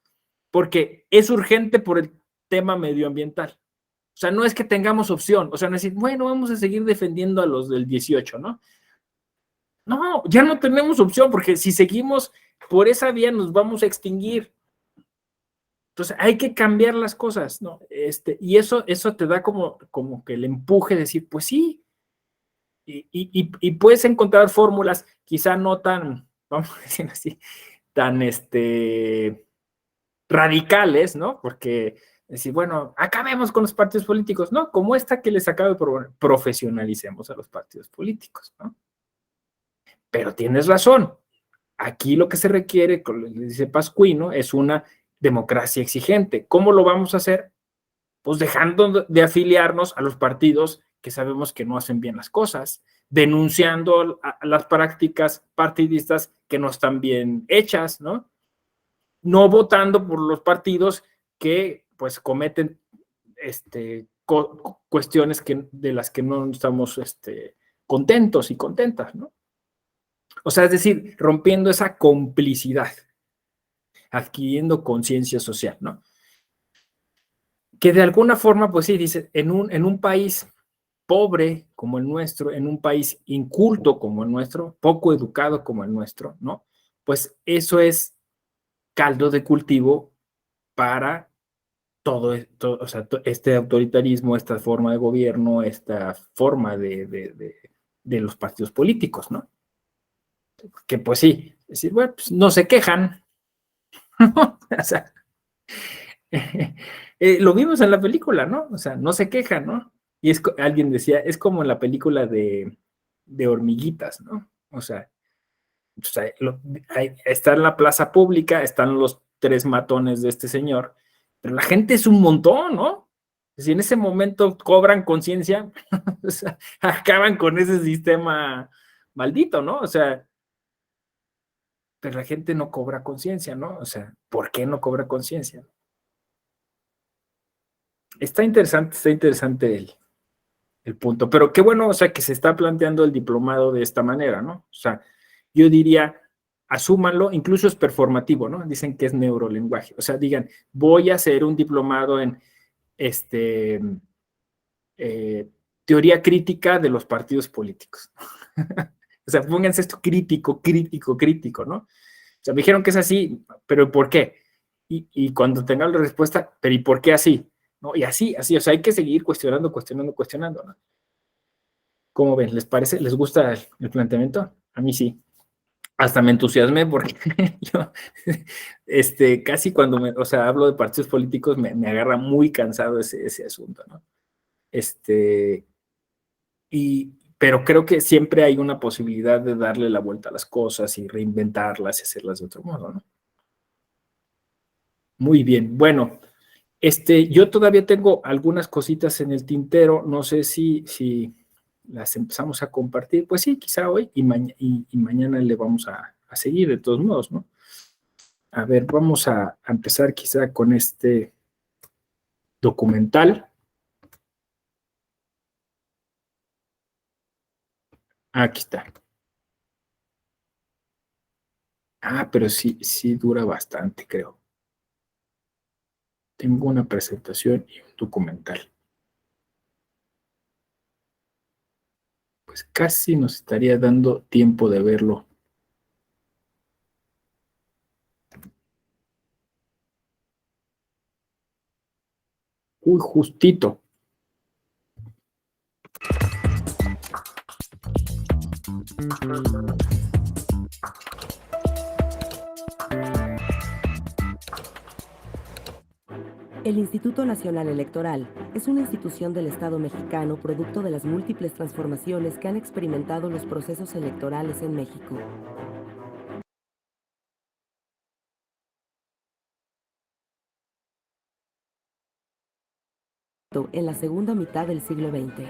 Porque es urgente por el tema medioambiental. O sea, no es que tengamos opción. O sea, no es decir, bueno, vamos a seguir defendiendo a los del 18, ¿no? No, ya no tenemos opción, porque si seguimos por esa vía nos vamos a extinguir. Entonces, hay que cambiar las cosas, ¿no? Y eso te da como que el empuje de decir, pues sí, y puedes encontrar fórmulas, quizá no tan, vamos a decir así, tan radicales, ¿no? Porque decir, bueno, acabemos con los partidos políticos, ¿no? Como esta que les acabo de proponer, profesionalicemos a los partidos políticos, ¿no? Pero tienes razón, aquí lo que se requiere, como le dice Pascuino, es una democracia exigente. ¿Cómo lo vamos a hacer? Pues dejando de afiliarnos a los partidos que sabemos que no hacen bien las cosas, denunciando a las prácticas partidistas que no están bien hechas, ¿no? No votando por los partidos que pues cometen cuestiones de las que no estamos contentos y contentas, ¿no? O sea, es decir, rompiendo esa complicidad, adquiriendo conciencia social, ¿no? Que de alguna forma, pues sí, dice, en un país pobre como el nuestro, en un país inculto como el nuestro, poco educado como el nuestro, ¿no? Pues eso es caldo de cultivo para todo o sea, este autoritarismo, esta forma de gobierno, esta forma de los partidos políticos, ¿no? Que pues sí, es decir, bueno, pues no se quejan, ¿no? O sea, lo vimos en la película, ¿no? O sea, no se quejan, ¿no? Y alguien decía, es como en la película de hormiguitas, ¿no? O sea está en la plaza pública, están los 3 matones de este señor, pero la gente es un montón, ¿no? Si en ese momento cobran conciencia, o sea, acaban con ese sistema maldito, ¿no? O sea, pero la gente no cobra conciencia, ¿no? O sea, ¿por qué no cobra conciencia? Está interesante el punto, pero qué bueno, o sea, que se está planteando el diplomado de esta manera, ¿no? O sea, yo diría, asúmanlo, incluso es performativo, ¿no? Dicen que es neurolenguaje, o sea, digan, voy a hacer un diplomado en teoría crítica de los partidos políticos. O sea, pónganse esto crítico, ¿no? O sea, me dijeron que es así, pero ¿por qué? Y cuando tengan la respuesta, pero ¿y por qué así? ¿No? Y así, o sea, hay que seguir cuestionando, ¿no? ¿Cómo ven? ¿Les parece? ¿Les gusta el planteamiento? A mí sí. Hasta me entusiasmé porque yo, casi cuando o sea, hablo de partidos políticos me agarra muy cansado ese asunto, ¿no? Pero creo que siempre hay una posibilidad de darle la vuelta a las cosas y reinventarlas y hacerlas de otro modo, ¿no? Muy bien, bueno, yo todavía tengo algunas cositas en el tintero, no sé si las empezamos a compartir, pues sí, quizá hoy y mañana le vamos a seguir de todos modos, ¿no? A ver, vamos a empezar quizá con documental. Aquí está. Pero sí dura bastante, creo. Tengo una presentación y un documental. Pues casi nos estaría dando tiempo de verlo. Uy, justito. El Instituto Nacional Electoral es una institución del Estado mexicano producto de las múltiples transformaciones que han experimentado los procesos electorales en México. En la segunda mitad del siglo XX.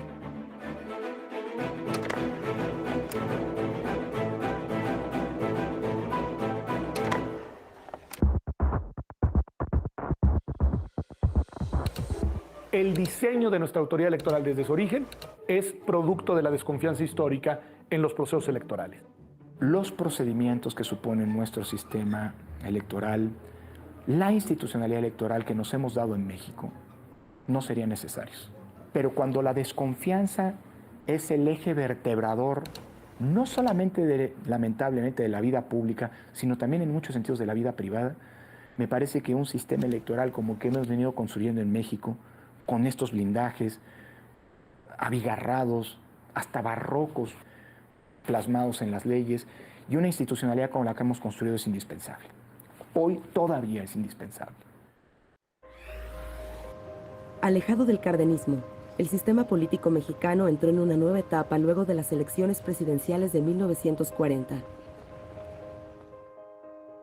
El diseño de nuestra autoridad electoral desde su origen es producto de la desconfianza histórica en los procesos electorales. Los procedimientos que supone nuestro sistema electoral, la institucionalidad electoral que nos hemos dado en México, no serían necesarios. Pero cuando la desconfianza es el eje vertebrador, no solamente lamentablemente de la vida pública, sino también en muchos sentidos de la vida privada, me parece que un sistema electoral como el que hemos venido construyendo en México, con estos blindajes abigarrados, hasta barrocos, plasmados en las leyes, y una institucionalidad como la que hemos construido es indispensable. Hoy todavía es indispensable. Alejado del cardenismo, el sistema político mexicano entró en una nueva etapa luego de las elecciones presidenciales de 1940.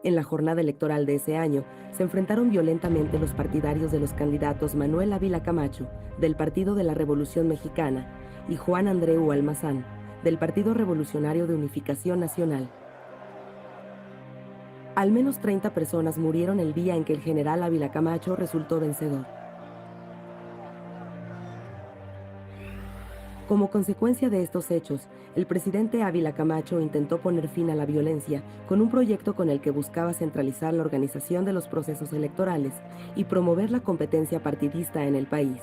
En la jornada electoral de ese año, se enfrentaron violentamente los partidarios de los candidatos Manuel Ávila Camacho, del Partido de la Revolución Mexicana, y Juan Andreu Almazán, del Partido Revolucionario de Unificación Nacional. Al menos 30 personas murieron el día en que el general Ávila Camacho resultó vencedor. Como consecuencia de estos hechos, el presidente Ávila Camacho intentó poner fin a la violencia con un proyecto con el que buscaba centralizar la organización de los procesos electorales y promover la competencia partidista en el país.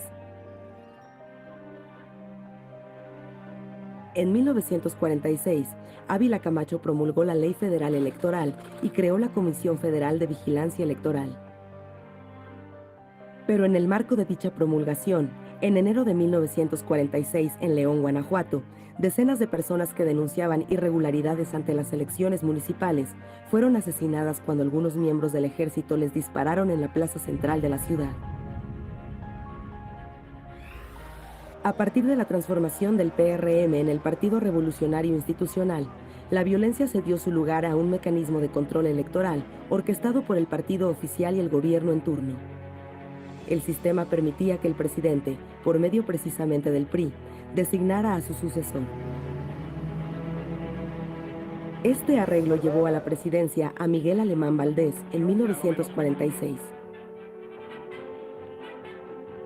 En 1946, Ávila Camacho promulgó la Ley Federal Electoral y creó la Comisión Federal de Vigilancia Electoral. Pero en el marco de dicha promulgación, en enero de 1946, en León, Guanajuato, decenas de personas que denunciaban irregularidades ante las elecciones municipales fueron asesinadas cuando algunos miembros del ejército les dispararon en la plaza central de la ciudad. A partir de la transformación del PRM en el Partido Revolucionario Institucional, la violencia cedió su lugar a un mecanismo de control electoral orquestado por el partido oficial y el gobierno en turno. El sistema permitía que el presidente, por medio precisamente del PRI, designara a su sucesor. Este arreglo llevó a la presidencia a Miguel Alemán Valdés en 1946.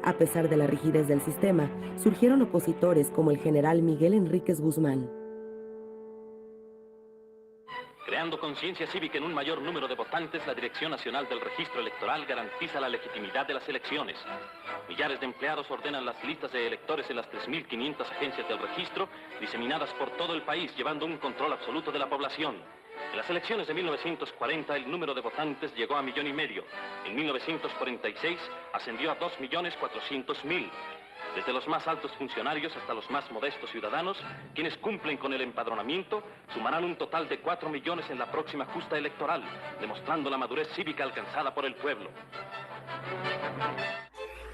A pesar de la rigidez del sistema, surgieron opositores como el general Miguel Enríquez Guzmán. Creando conciencia cívica en un mayor número de votantes, la Dirección Nacional del Registro Electoral garantiza la legitimidad de las elecciones. Millares de empleados ordenan las listas de electores en las 3.500 agencias del registro, diseminadas por todo el país, llevando un control absoluto de la población. En las elecciones de 1940, el número de votantes llegó a 1,5 millones. En 1946, ascendió a 2.400.000. Desde los más altos funcionarios hasta los más modestos ciudadanos, quienes cumplen con el empadronamiento, sumarán un total de 4 millones en la próxima justa electoral, demostrando la madurez cívica alcanzada por el pueblo.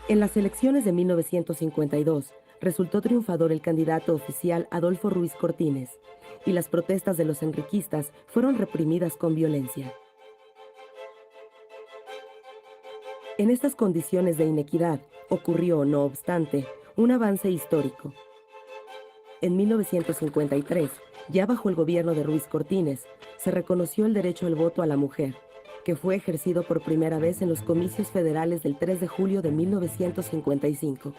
En las elecciones de 1952, resultó triunfador el candidato oficial Adolfo Ruiz Cortines, y las protestas de los enriquistas fueron reprimidas con violencia. En estas condiciones de inequidad, ocurrió, no obstante, un avance histórico. En 1953, ya bajo el gobierno de Ruiz Cortines, se reconoció el derecho al voto a la mujer, que fue ejercido por primera vez en los comicios federales del 3 de julio de 1955.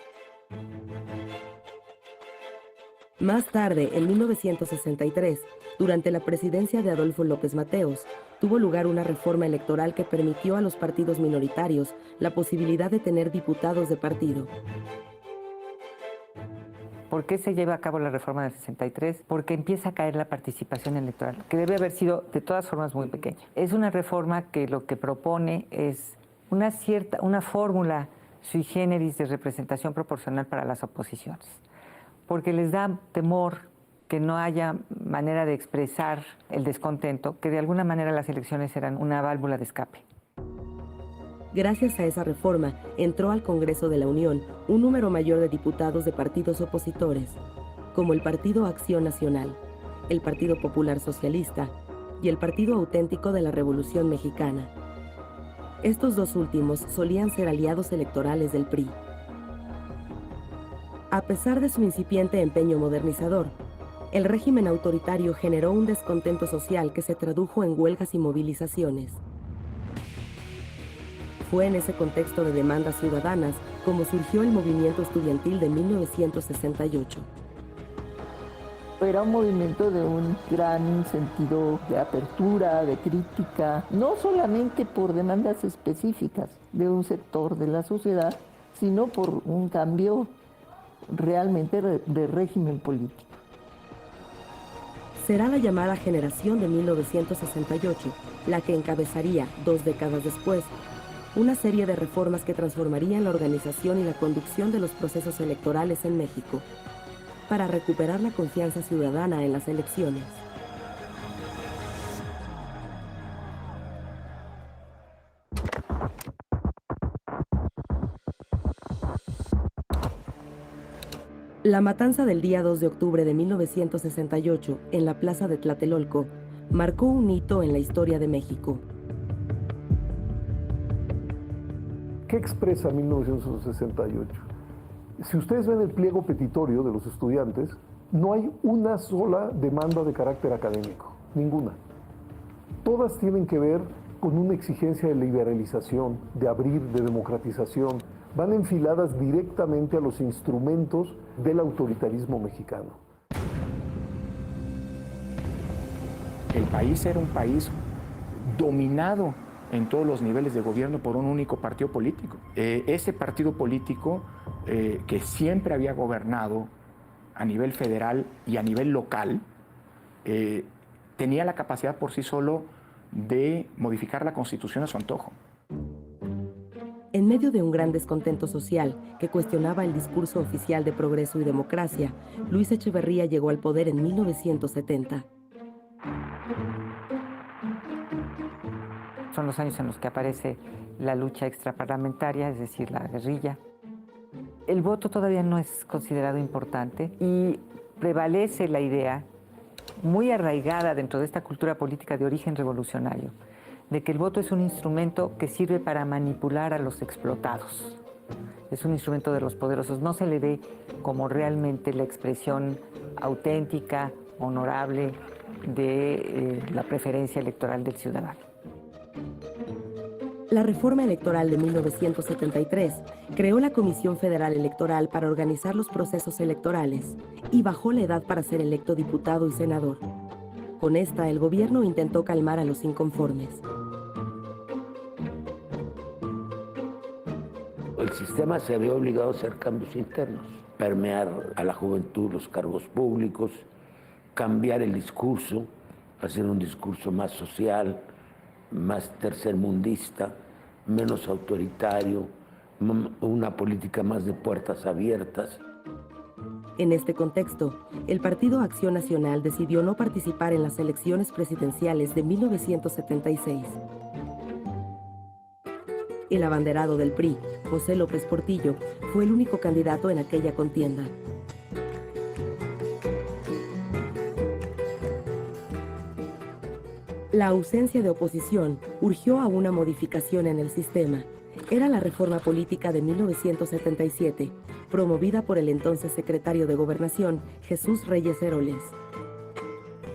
Más tarde, en 1963, durante la presidencia de Adolfo López Mateos, tuvo lugar una reforma electoral que permitió a los partidos minoritarios la posibilidad de tener diputados de partido. ¿Por qué se lleva a cabo la reforma del 63? Porque empieza a caer la participación electoral, que debe haber sido de todas formas muy pequeña. Es una reforma que lo que propone es una fórmula sui generis de representación proporcional para las oposiciones, porque les da temor que no haya manera de expresar el descontento, que de alguna manera las elecciones eran una válvula de escape. Gracias a esa reforma, entró al Congreso de la Unión un número mayor de diputados de partidos opositores, como el Partido Acción Nacional, el Partido Popular Socialista y el Partido Auténtico de la Revolución Mexicana. Estos dos últimos solían ser aliados electorales del PRI. A pesar de su incipiente empeño modernizador, el régimen autoritario generó un descontento social que se tradujo en huelgas y movilizaciones. Fue en ese contexto de demandas ciudadanas como surgió el movimiento estudiantil de 1968. Era un movimiento de un gran sentido de apertura, de crítica, no solamente por demandas específicas de un sector de la sociedad, sino por un cambio realmente de régimen político. Será la llamada generación de 1968 la que encabezaría, 2 décadas después, una serie de reformas que transformarían la organización y la conducción de los procesos electorales en México, para recuperar la confianza ciudadana en las elecciones. La matanza del día 2 de octubre de 1968 en la plaza de Tlatelolco marcó un hito en la historia de México. ¿Qué expresa 1968? Si ustedes ven el pliego petitorio de los estudiantes, no hay una sola demanda de carácter académico, ninguna. Todas tienen que ver con una exigencia de liberalización, de abrir, de democratización. Van enfiladas directamente a los instrumentos del autoritarismo mexicano. El país era un país dominado en todos los niveles de gobierno por un único partido político. Ese partido político que siempre había gobernado a nivel federal y a nivel local, tenía la capacidad por sí solo de modificar la Constitución a su antojo. En medio de un gran descontento social que cuestionaba el discurso oficial de progreso y democracia, Luis Echeverría llegó al poder en 1970. Son los años en los que aparece la lucha extraparlamentaria, es decir, la guerrilla. El voto todavía no es considerado importante y prevalece la idea, muy arraigada dentro de esta cultura política de origen revolucionario, de que el voto es un instrumento que sirve para manipular a los explotados. Es un instrumento de los poderosos. No se le ve como realmente la expresión auténtica, honorable de la preferencia electoral del ciudadano. La reforma electoral de 1973 creó la Comisión Federal Electoral para organizar los procesos electorales y bajó la edad para ser electo diputado y senador. Con esta, el gobierno intentó calmar a los inconformes. El sistema se había obligado a hacer cambios internos, permear a la juventud los cargos públicos, cambiar el discurso, hacer un discurso más social, más tercermundista, menos autoritario, una política más de puertas abiertas. En este contexto, el Partido Acción Nacional decidió no participar en las elecciones presidenciales de 1976. El abanderado del PRI, José López Portillo, fue el único candidato en aquella contienda. La ausencia de oposición urgió a una modificación en el sistema. Era la reforma política de 1977, promovida por el entonces secretario de Gobernación, Jesús Reyes Heroles.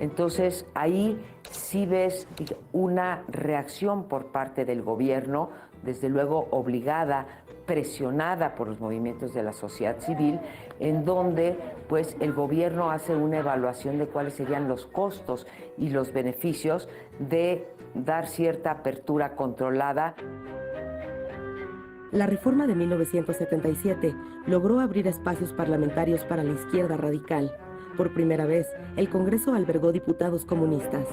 Entonces, ahí sí ves una reacción por parte del gobierno, desde luego obligada, presionada por los movimientos de la sociedad civil, en donde pues el gobierno hace una evaluación de cuáles serían los costos y los beneficios de dar cierta apertura controlada. La reforma de 1977 logró abrir espacios parlamentarios para la izquierda radical. Por primera vez, el Congreso albergó diputados comunistas.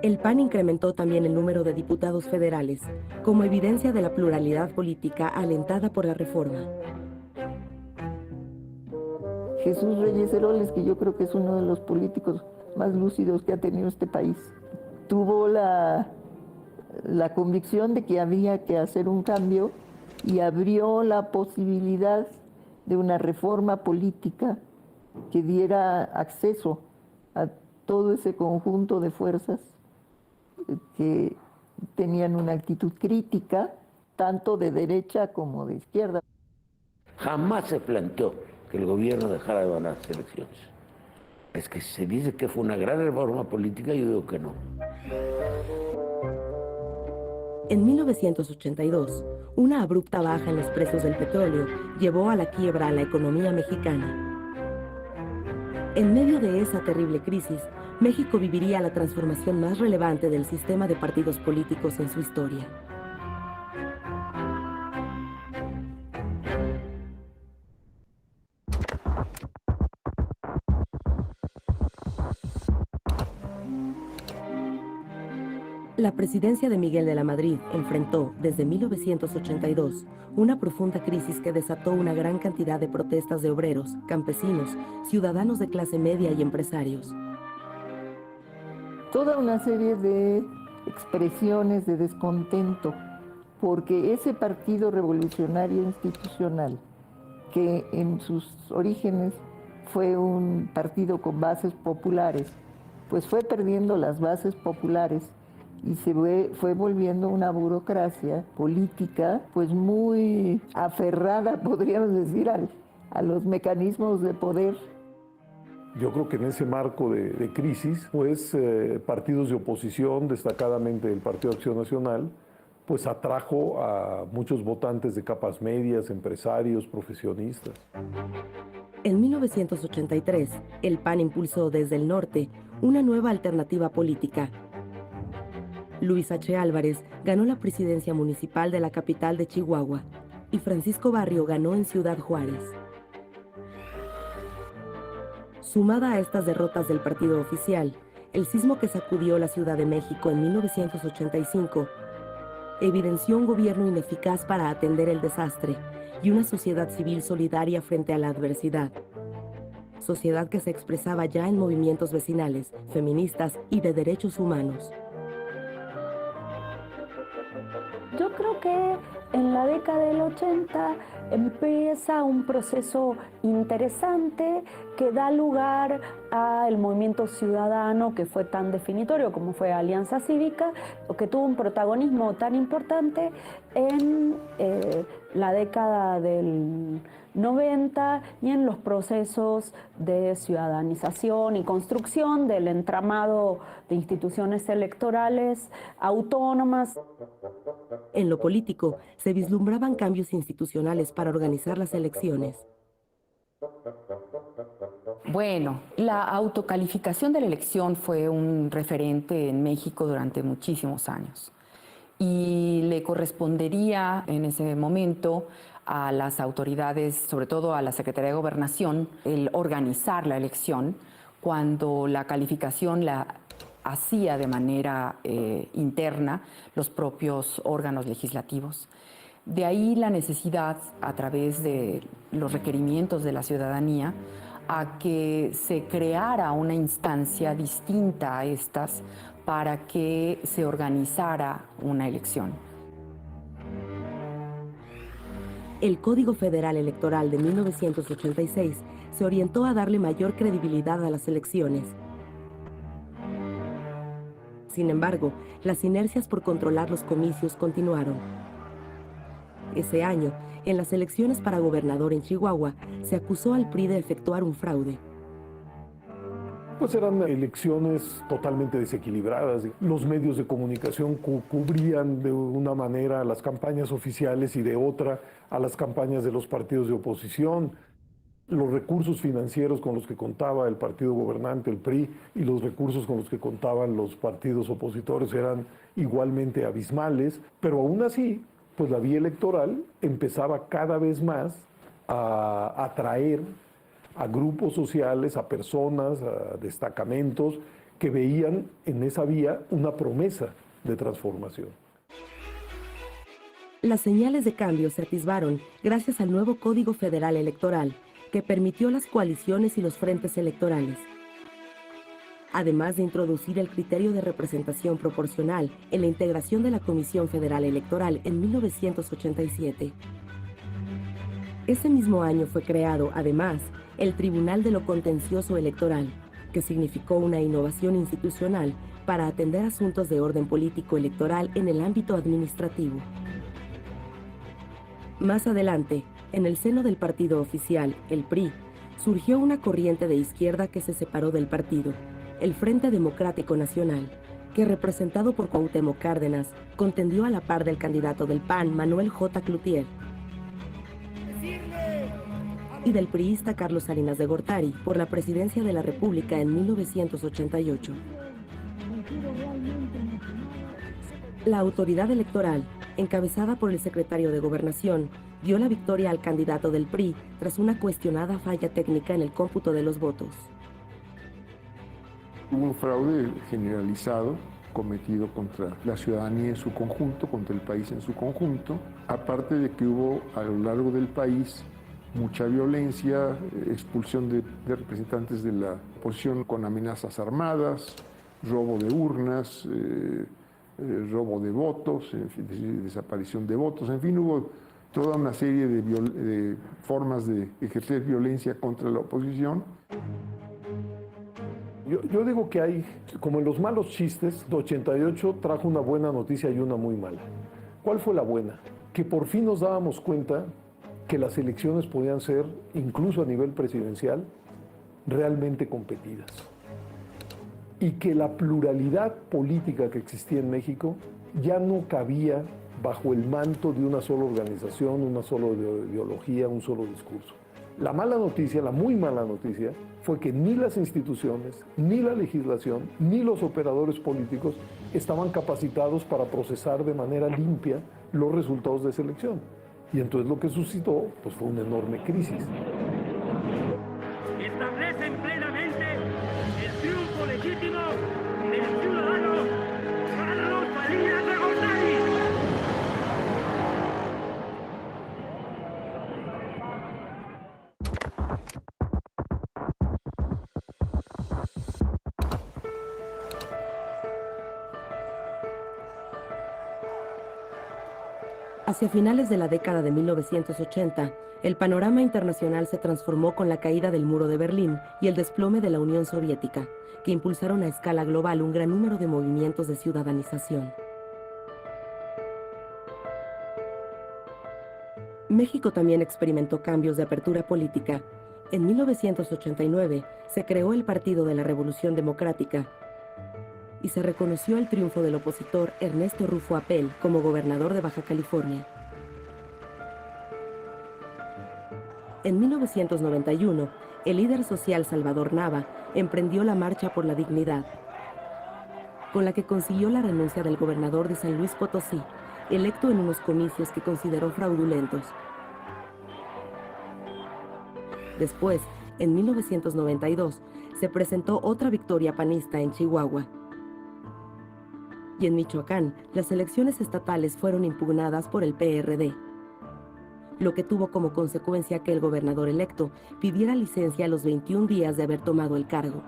El PAN incrementó también el número de diputados federales, como evidencia de la pluralidad política alentada por la reforma. Jesús Reyes Heroles, que yo creo que es uno de los políticos más lúcidos que ha tenido este país, tuvo la convicción de que había que hacer un cambio y abrió la posibilidad de una reforma política que diera acceso a todo ese conjunto de fuerzas que tenían una actitud crítica, tanto de derecha como de izquierda. Jamás se planteó que el gobierno dejara de ganar las elecciones. Es que se dice que fue una gran reforma política, yo digo que no. En 1982, una abrupta baja en los precios del petróleo llevó a la quiebra a la economía mexicana. En medio de esa terrible crisis, México viviría la transformación más relevante del sistema de partidos políticos en su historia. La presidencia de Miguel de la Madrid enfrentó, desde 1982, una profunda crisis que desató una gran cantidad de protestas de obreros, campesinos, ciudadanos de clase media y empresarios. Toda una serie de expresiones de descontento, porque ese Partido Revolucionario Institucional, que en sus orígenes fue un partido con bases populares, pues fue perdiendo las bases populares y se fue volviendo una burocracia política pues muy aferrada, podríamos decir, a los mecanismos de poder. Yo creo que en ese marco de crisis, pues partidos de oposición, destacadamente el Partido Acción Nacional, pues atrajo a muchos votantes de capas medias, empresarios, profesionistas. En 1983, el PAN impulsó desde el norte una nueva alternativa política. Luis H. Álvarez ganó la presidencia municipal de la capital de Chihuahua y Francisco Barrio ganó en Ciudad Juárez. Sumada a estas derrotas del partido oficial, el sismo que sacudió la Ciudad de México en 1985 evidenció un gobierno ineficaz para atender el desastre y una sociedad civil solidaria frente a la adversidad. Sociedad que se expresaba ya en movimientos vecinales, feministas y de derechos humanos. Yo creo que en la década del 80 empieza un proceso interesante que da lugar al movimiento ciudadano que fue tan definitorio como fue Alianza Cívica, o que tuvo un protagonismo tan importante en la década del 90 y en los procesos de ciudadanización y construcción del entramado de instituciones electorales autónomas. En lo político, se vislumbraban cambios institucionales para organizar las elecciones. Bueno, la autocalificación de la elección fue un referente en México durante muchísimos años y le correspondería en ese momento a las autoridades, sobre todo a la Secretaría de Gobernación, el organizar la elección cuando la calificación la hacía de manera interna los propios órganos legislativos. De ahí la necesidad, a través de los requerimientos de la ciudadanía, a que se creara una instancia distinta a estas para que se organizara una elección. El Código Federal Electoral de 1986 se orientó a darle mayor credibilidad a las elecciones. Sin embargo, las inercias por controlar los comicios continuaron. Ese año, en las elecciones para gobernador en Chihuahua, se acusó al PRI de efectuar un fraude. Pues eran elecciones totalmente desequilibradas. Los medios de comunicación cubrían de una manera a las campañas oficiales y de otra a las campañas de los partidos de oposición. Los recursos financieros con los que contaba el partido gobernante, el PRI, y los recursos con los que contaban los partidos opositores eran igualmente abismales, pero aún así, pues la vía electoral empezaba cada vez más a atraer a grupos sociales, a personas, a destacamentos que veían en esa vía una promesa de transformación. Las señales de cambio se atisbaron gracias al nuevo Código Federal Electoral, que permitió las coaliciones y los frentes electorales, además de introducir el criterio de representación proporcional en la integración de la Comisión Federal Electoral en 1987. Ese mismo año fue creado, además, el Tribunal de lo Contencioso Electoral, que significó una innovación institucional para atender asuntos de orden político electoral en el ámbito administrativo. Más adelante, en el seno del partido oficial, el PRI, surgió una corriente de izquierda que se separó del partido, el Frente Democrático Nacional, que representado por Cuauhtémoc Cárdenas, contendió a la par del candidato del PAN, Manuel J. Cloutier, y del priista Carlos Salinas de Gortari por la presidencia de la República en 1988. La autoridad electoral, encabezada por el secretario de Gobernación, dio la victoria al candidato del PRI tras una cuestionada falla técnica en el cómputo de los votos. Hubo un fraude generalizado cometido contra la ciudadanía en su conjunto, contra el país en su conjunto, aparte de que hubo a lo largo del país mucha violencia, expulsión de representantes de la oposición con amenazas armadas, robo de urnas, robo de votos, en fin, desaparición de votos, en fin, hubo toda una serie de formas de ejercer violencia contra la oposición. Yo digo que hay, como en los malos chistes, 88 trajo una buena noticia y una muy mala. ¿Cuál fue la buena? Que por fin nos dábamos cuenta que las elecciones podían ser, incluso a nivel presidencial, realmente competidas. Y que la pluralidad política que existía en México ya no cabía bajo el manto de una sola organización, una sola ideología, un solo discurso. La mala noticia, la muy mala noticia, fue que ni las instituciones, ni la legislación, ni los operadores políticos estaban capacitados para procesar de manera limpia los resultados de esa elección. Y entonces lo que suscitó pues, fue una enorme crisis. Establecen plenamente el triunfo legítimo del ciudadano Carlos Salinas de Gortari. Hacia finales de la década de 1980, el panorama internacional se transformó con la caída del muro de Berlín y el desplome de la Unión Soviética, que impulsaron a escala global un gran número de movimientos de ciudadanización. México también experimentó cambios de apertura política. En 1989 se creó el Partido de la Revolución Democrática y se reconoció el triunfo del opositor Ernesto Rufo Apel como gobernador de Baja California. En 1991, el líder social Salvador Nava emprendió la Marcha por la Dignidad, con la que consiguió la renuncia del gobernador de San Luis Potosí, electo en unos comicios que consideró fraudulentos. Después, en 1992, se presentó otra victoria panista en Chihuahua. Y en Michoacán, las elecciones estatales fueron impugnadas por el PRD, lo que tuvo como consecuencia que el gobernador electo pidiera licencia a los 21 días de haber tomado el cargo.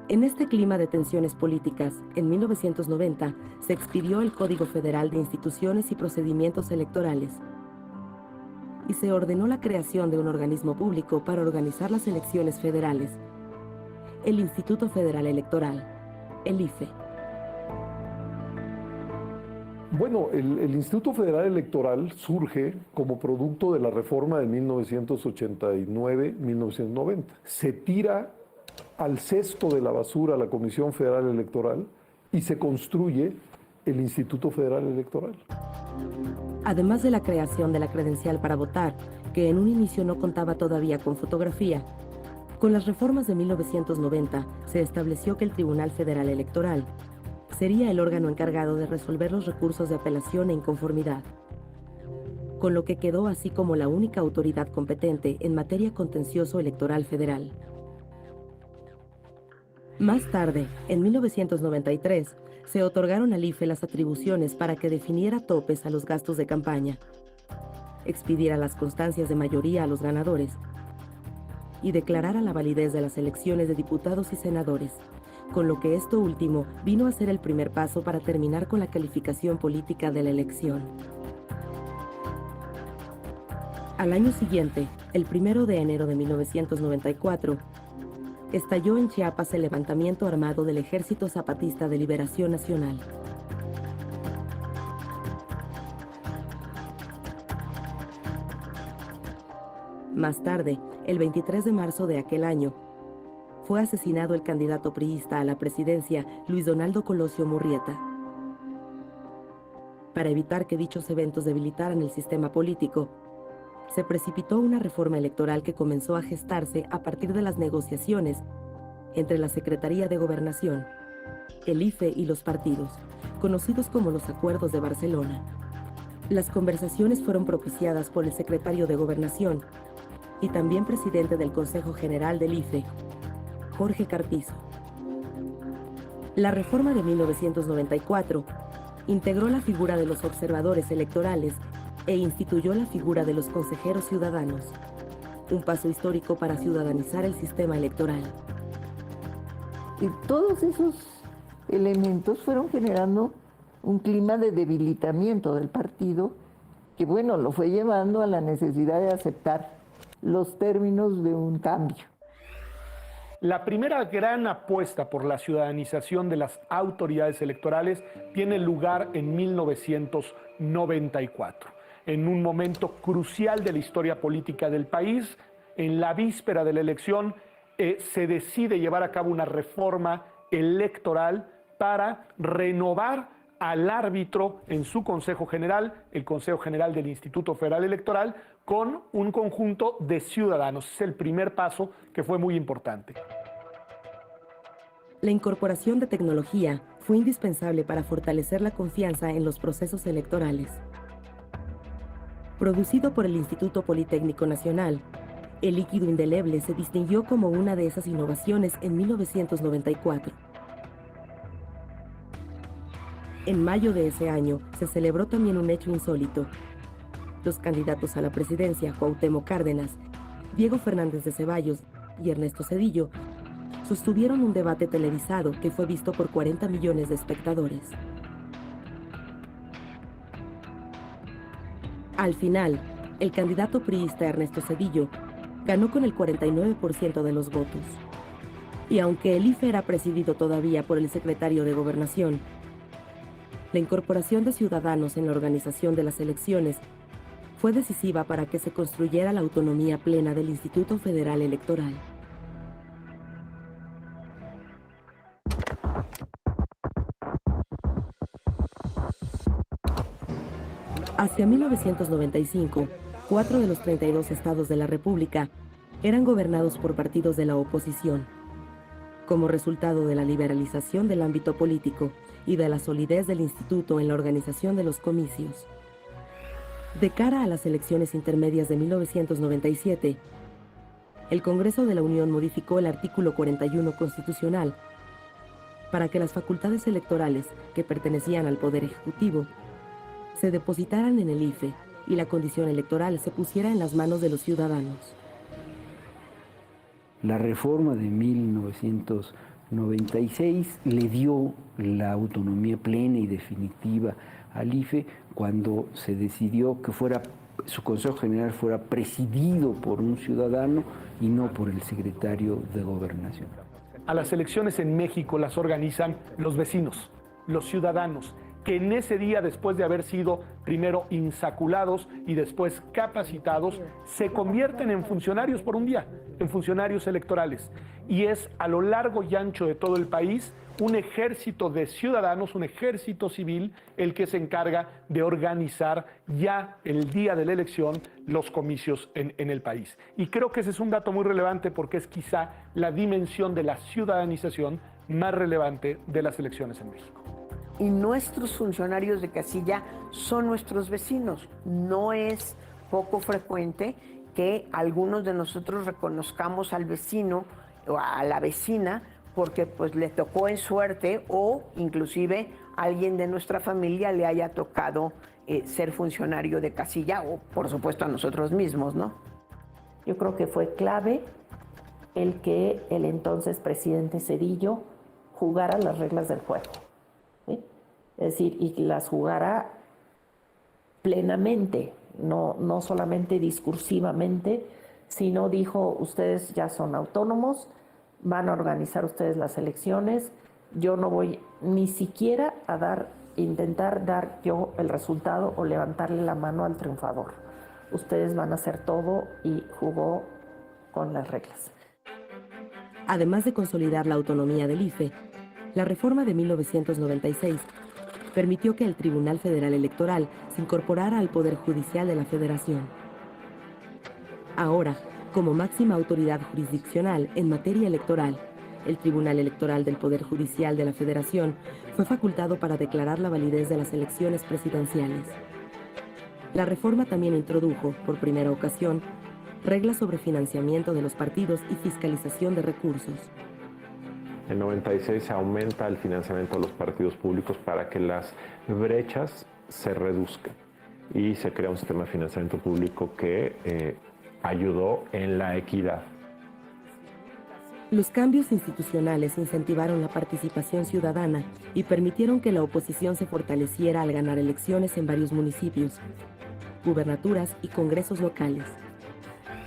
En este clima de tensiones políticas, en 1990 se expidió el Código Federal de Instituciones y Procedimientos Electorales y se ordenó la creación de un organismo público para organizar las elecciones federales, el Instituto Federal Electoral, el IFE. Bueno, el Instituto Federal Electoral surge como producto de la reforma de 1989-1990. Se tira al cesto de la basura la Comisión Federal Electoral y se construye el Instituto Federal Electoral. Además de la creación de la credencial para votar, que en un inicio no contaba todavía con fotografía, con las reformas de 1990 se estableció que el Tribunal Federal Electoral sería el órgano encargado de resolver los recursos de apelación e inconformidad, con lo que quedó así como la única autoridad competente en materia contencioso electoral federal. Más tarde, en 1993, se otorgaron al IFE las atribuciones para que definiera topes a los gastos de campaña, expidiera las constancias de mayoría a los ganadores y declarara la validez de las elecciones de diputados y senadores, con lo que esto último vino a ser el primer paso para terminar con la calificación política de la elección. Al año siguiente, el 1 de enero de 1994, estalló en Chiapas el levantamiento armado del Ejército Zapatista de Liberación Nacional. Más tarde, el 23 de marzo de aquel año, fue asesinado el candidato priista a la presidencia, Luis Donaldo Colosio Murrieta. Para evitar que dichos eventos debilitaran el sistema político, se precipitó una reforma electoral que comenzó a gestarse a partir de las negociaciones entre la Secretaría de Gobernación, el IFE y los partidos, conocidos como los Acuerdos de Barcelona. Las conversaciones fueron propiciadas por el secretario de Gobernación y también presidente del Consejo General del IFE, Jorge Carpizo. La reforma de 1994 integró la figura de los observadores electorales e instituyó la figura de los consejeros ciudadanos, un paso histórico para ciudadanizar el sistema electoral. Y todos esos elementos fueron generando un clima de debilitamiento del partido que, bueno, lo fue llevando a la necesidad de aceptar los términos de un cambio. La primera gran apuesta por la ciudadanización de las autoridades electorales tiene lugar en 1994, en un momento crucial de la historia política del país. En la víspera de la elección se decide llevar a cabo una reforma electoral para renovar al árbitro en su Consejo General, el Consejo General del Instituto Federal Electoral, con un conjunto de ciudadanos. Es el primer paso que fue muy importante. La incorporación de tecnología fue indispensable para fortalecer la confianza en los procesos electorales. Producido por el Instituto Politécnico Nacional, el líquido indeleble se distinguió como una de esas innovaciones en 1994. En mayo de ese año se celebró también un hecho insólito. Los candidatos a la presidencia, Cuauhtémoc Cárdenas, Diego Fernández de Ceballos y Ernesto Zedillo, sostuvieron un debate televisado que fue visto por 40 millones de espectadores. Al final, el candidato priista Ernesto Zedillo ganó con el 49% de los votos. Y aunque el IFE era presidido todavía por el secretario de Gobernación, la incorporación de ciudadanos en la organización de las elecciones fue decisiva para que se construyera la autonomía plena del Instituto Federal Electoral. Hacia 1995, 4 de los 32 estados de la República eran gobernados por partidos de la oposición. Como resultado de la liberalización del ámbito político y de la solidez del instituto en la organización de los comicios. De cara a las elecciones intermedias de 1997, el Congreso de la Unión modificó el artículo 41 constitucional para que las facultades electorales que pertenecían al Poder Ejecutivo se depositaran en el IFE y la condición electoral se pusiera en las manos de los ciudadanos. La reforma de 1996 le dio la autonomía plena y definitiva al IFE cuando se decidió que su Consejo General fuera presidido por un ciudadano y no por el secretario de Gobernación. A las elecciones en México las organizan los vecinos, los ciudadanos, que en ese día, después de haber sido primero insaculados y después capacitados, se convierten en funcionarios por un día, en funcionarios electorales. Y es a lo largo y ancho de todo el país un ejército de ciudadanos, un ejército civil, el que se encarga de organizar ya el día de la elección los comicios en el país. Y creo que ese es un dato muy relevante porque es quizá la dimensión de la ciudadanización más relevante de las elecciones en México. Y nuestros funcionarios de casilla son nuestros vecinos. No es poco frecuente que algunos de nosotros reconozcamos al vecino o a la vecina porque pues le tocó en suerte o inclusive alguien de nuestra familia le haya tocado ser funcionario de casilla o por supuesto a nosotros mismos, ¿no? Yo creo que fue clave el que el entonces presidente Zedillo jugara las reglas del juego, ¿sí? Es decir, y las jugara plenamente, no solamente discursivamente, sino dijo, ustedes ya son autónomos, van a organizar ustedes las elecciones, yo no voy ni siquiera a intentar dar yo el resultado o levantarle la mano al triunfador. Ustedes van a hacer todo y jugó con las reglas. Además de consolidar la autonomía del IFE, la reforma de 1996 permitió que el Tribunal Federal Electoral se incorporara al Poder Judicial de la Federación. Ahora, como máxima autoridad jurisdiccional en materia electoral, el Tribunal Electoral del Poder Judicial de la Federación fue facultado para declarar la validez de las elecciones presidenciales. La reforma también introdujo, por primera ocasión, reglas sobre financiamiento de los partidos y fiscalización de recursos. En 96 se aumenta el financiamiento de los partidos públicos para que las brechas se reduzcan y se crea un sistema de financiamiento público que ayudó en la equidad. Los cambios institucionales incentivaron la participación ciudadana y permitieron que la oposición se fortaleciera al ganar elecciones en varios municipios, gubernaturas y congresos locales.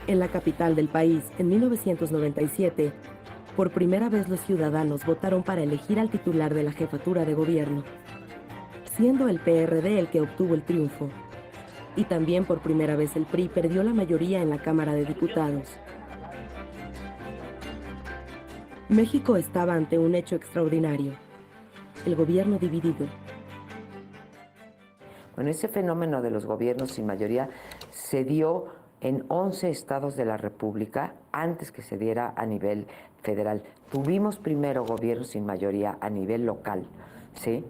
En la capital del país, en 1997, por primera vez los ciudadanos votaron para elegir al titular de la jefatura de gobierno, siendo el PRD el que obtuvo el triunfo. Y también por primera vez el PRI perdió la mayoría en la Cámara de Diputados. México estaba ante un hecho extraordinario: el gobierno dividido. Bueno, ese fenómeno de los gobiernos sin mayoría se dio en 11 estados de la República antes que se diera a nivel federal. Tuvimos primero gobiernos sin mayoría a nivel local, ¿sí?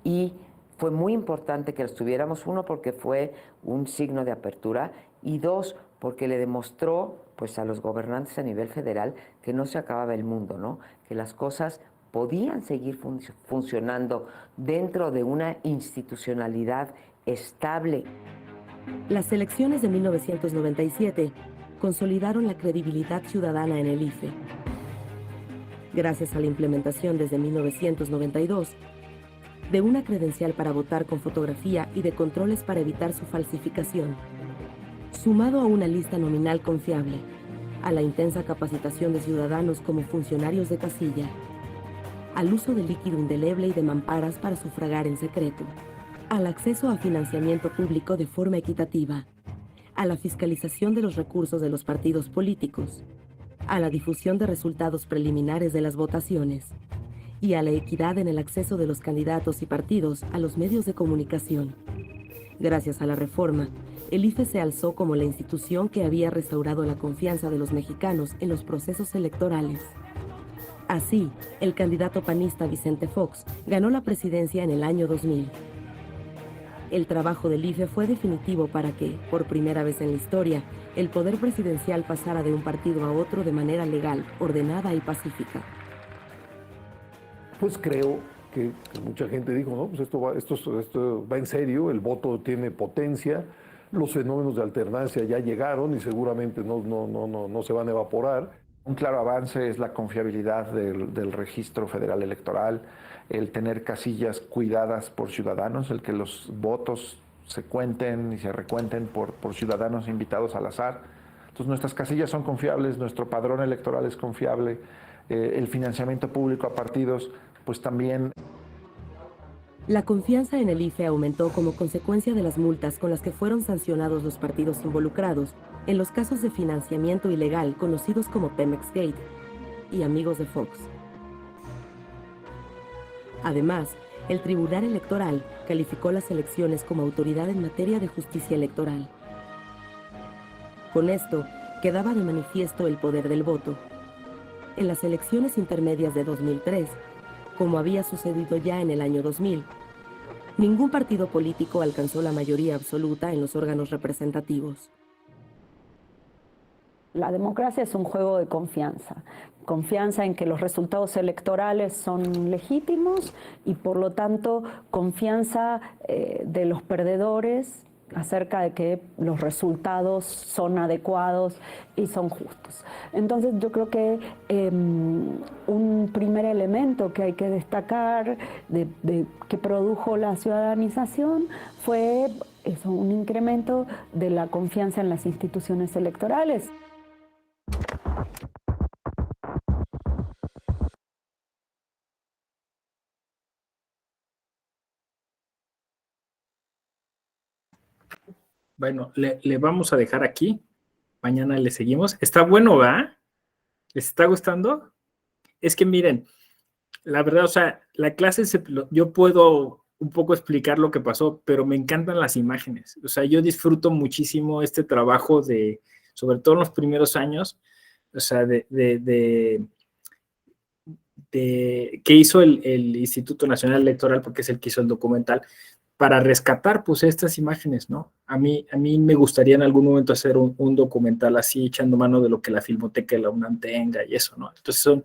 Y fue muy importante que los tuviéramos, uno, porque fue un signo de apertura, y dos, porque le demostró pues, a los gobernantes a nivel federal que no se acababa el mundo, ¿no? Que las cosas podían seguir funcionando dentro de una institucionalidad estable. Las elecciones de 1997 consolidaron la credibilidad ciudadana en el IFE. Gracias a la implementación desde 1992 de una credencial para votar con fotografía y de controles para evitar su falsificación, sumado a una lista nominal confiable, a la intensa capacitación de ciudadanos como funcionarios de casilla, al uso de líquido indeleble y de mamparas para sufragar en secreto, al acceso a financiamiento público de forma equitativa, a la fiscalización de los recursos de los partidos políticos, a la difusión de resultados preliminares de las votaciones y a la equidad en el acceso de los candidatos y partidos a los medios de comunicación. Gracias a la reforma, el IFE se alzó como la institución que había restaurado la confianza de los mexicanos en los procesos electorales. Así, el candidato panista Vicente Fox ganó la presidencia en el año 2000. El trabajo del IFE fue definitivo para que, por primera vez en la historia, el poder presidencial pasara de un partido a otro de manera legal, ordenada y pacífica. Pues creo que mucha gente dijo, no, pues esto va en serio, el voto tiene potencia, los fenómenos de alternancia ya llegaron y seguramente no se van a evaporar. Un claro avance es la confiabilidad del Registro Federal Electoral, el tener casillas cuidadas por ciudadanos, el que los votos se cuenten y se recuenten por ciudadanos invitados al azar. Entonces nuestras casillas son confiables, nuestro padrón electoral es confiable, el financiamiento público a partidos, pues también. La confianza en el IFE aumentó como consecuencia de las multas con las que fueron sancionados los partidos involucrados en los casos de financiamiento ilegal conocidos como Pemex Gate y Amigos de Fox. Además, el Tribunal Electoral calificó las elecciones como autoridad en materia de justicia electoral. Con esto, quedaba de manifiesto el poder del voto. En las elecciones intermedias de 2003, como había sucedido ya en el año 2000, ningún partido político alcanzó la mayoría absoluta en los órganos representativos. La democracia es un juego de confianza. Confianza en que los resultados electorales son legítimos y por lo tanto confianza de los perdedores acerca de que los resultados son adecuados y son justos. Entonces yo creo que un primer elemento que hay que destacar que produjo la ciudadanización fue un incremento de la confianza en las instituciones electorales. Bueno, le vamos a dejar aquí. Mañana le seguimos. Está bueno, ¿verdad? ¿Les está gustando? Es que miren, la verdad, o sea, la clase, yo puedo un poco explicar lo que pasó, pero me encantan las imágenes. O sea, yo disfruto muchísimo este trabajo sobre todo en los primeros años, o sea, que hizo el Instituto Nacional Electoral, porque es el que hizo el documental, para rescatar, pues, estas imágenes, ¿no? A mí me gustaría en algún momento hacer un documental así, echando mano de lo que la Filmoteca de la UNAM tenga y eso, ¿no? Entonces o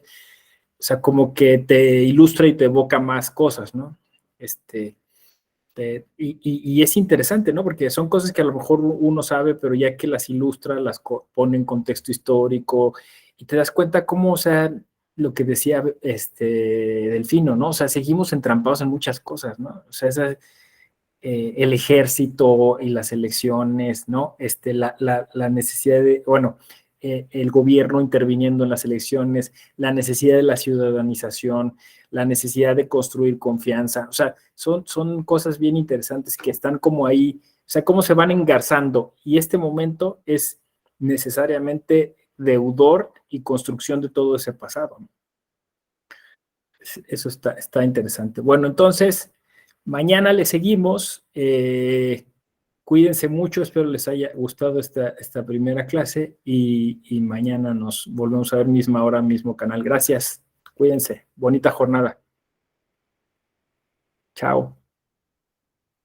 sea, como que te ilustra y te evoca más cosas, ¿no? Y es interesante, ¿no? Porque son cosas que a lo mejor uno sabe, pero ya que las ilustra, las pone en contexto histórico, y te das cuenta cómo, o sea, lo que decía Delfino, ¿no? O sea, seguimos entrampados en muchas cosas, ¿no? O sea, el ejército y las elecciones, ¿no? La necesidad de, bueno, el gobierno interviniendo en las elecciones, la necesidad de la ciudadanización, la necesidad de construir confianza, o sea, son cosas bien interesantes que están como ahí, o sea, cómo se van engarzando, y este momento es necesariamente deudor y construcción de todo ese pasado, ¿no? Eso está interesante. Bueno, entonces, mañana le seguimos. Cuídense mucho, espero les haya gustado esta primera clase y mañana nos volvemos a ver misma hora, mismo canal. Gracias, cuídense, bonita jornada. Chao.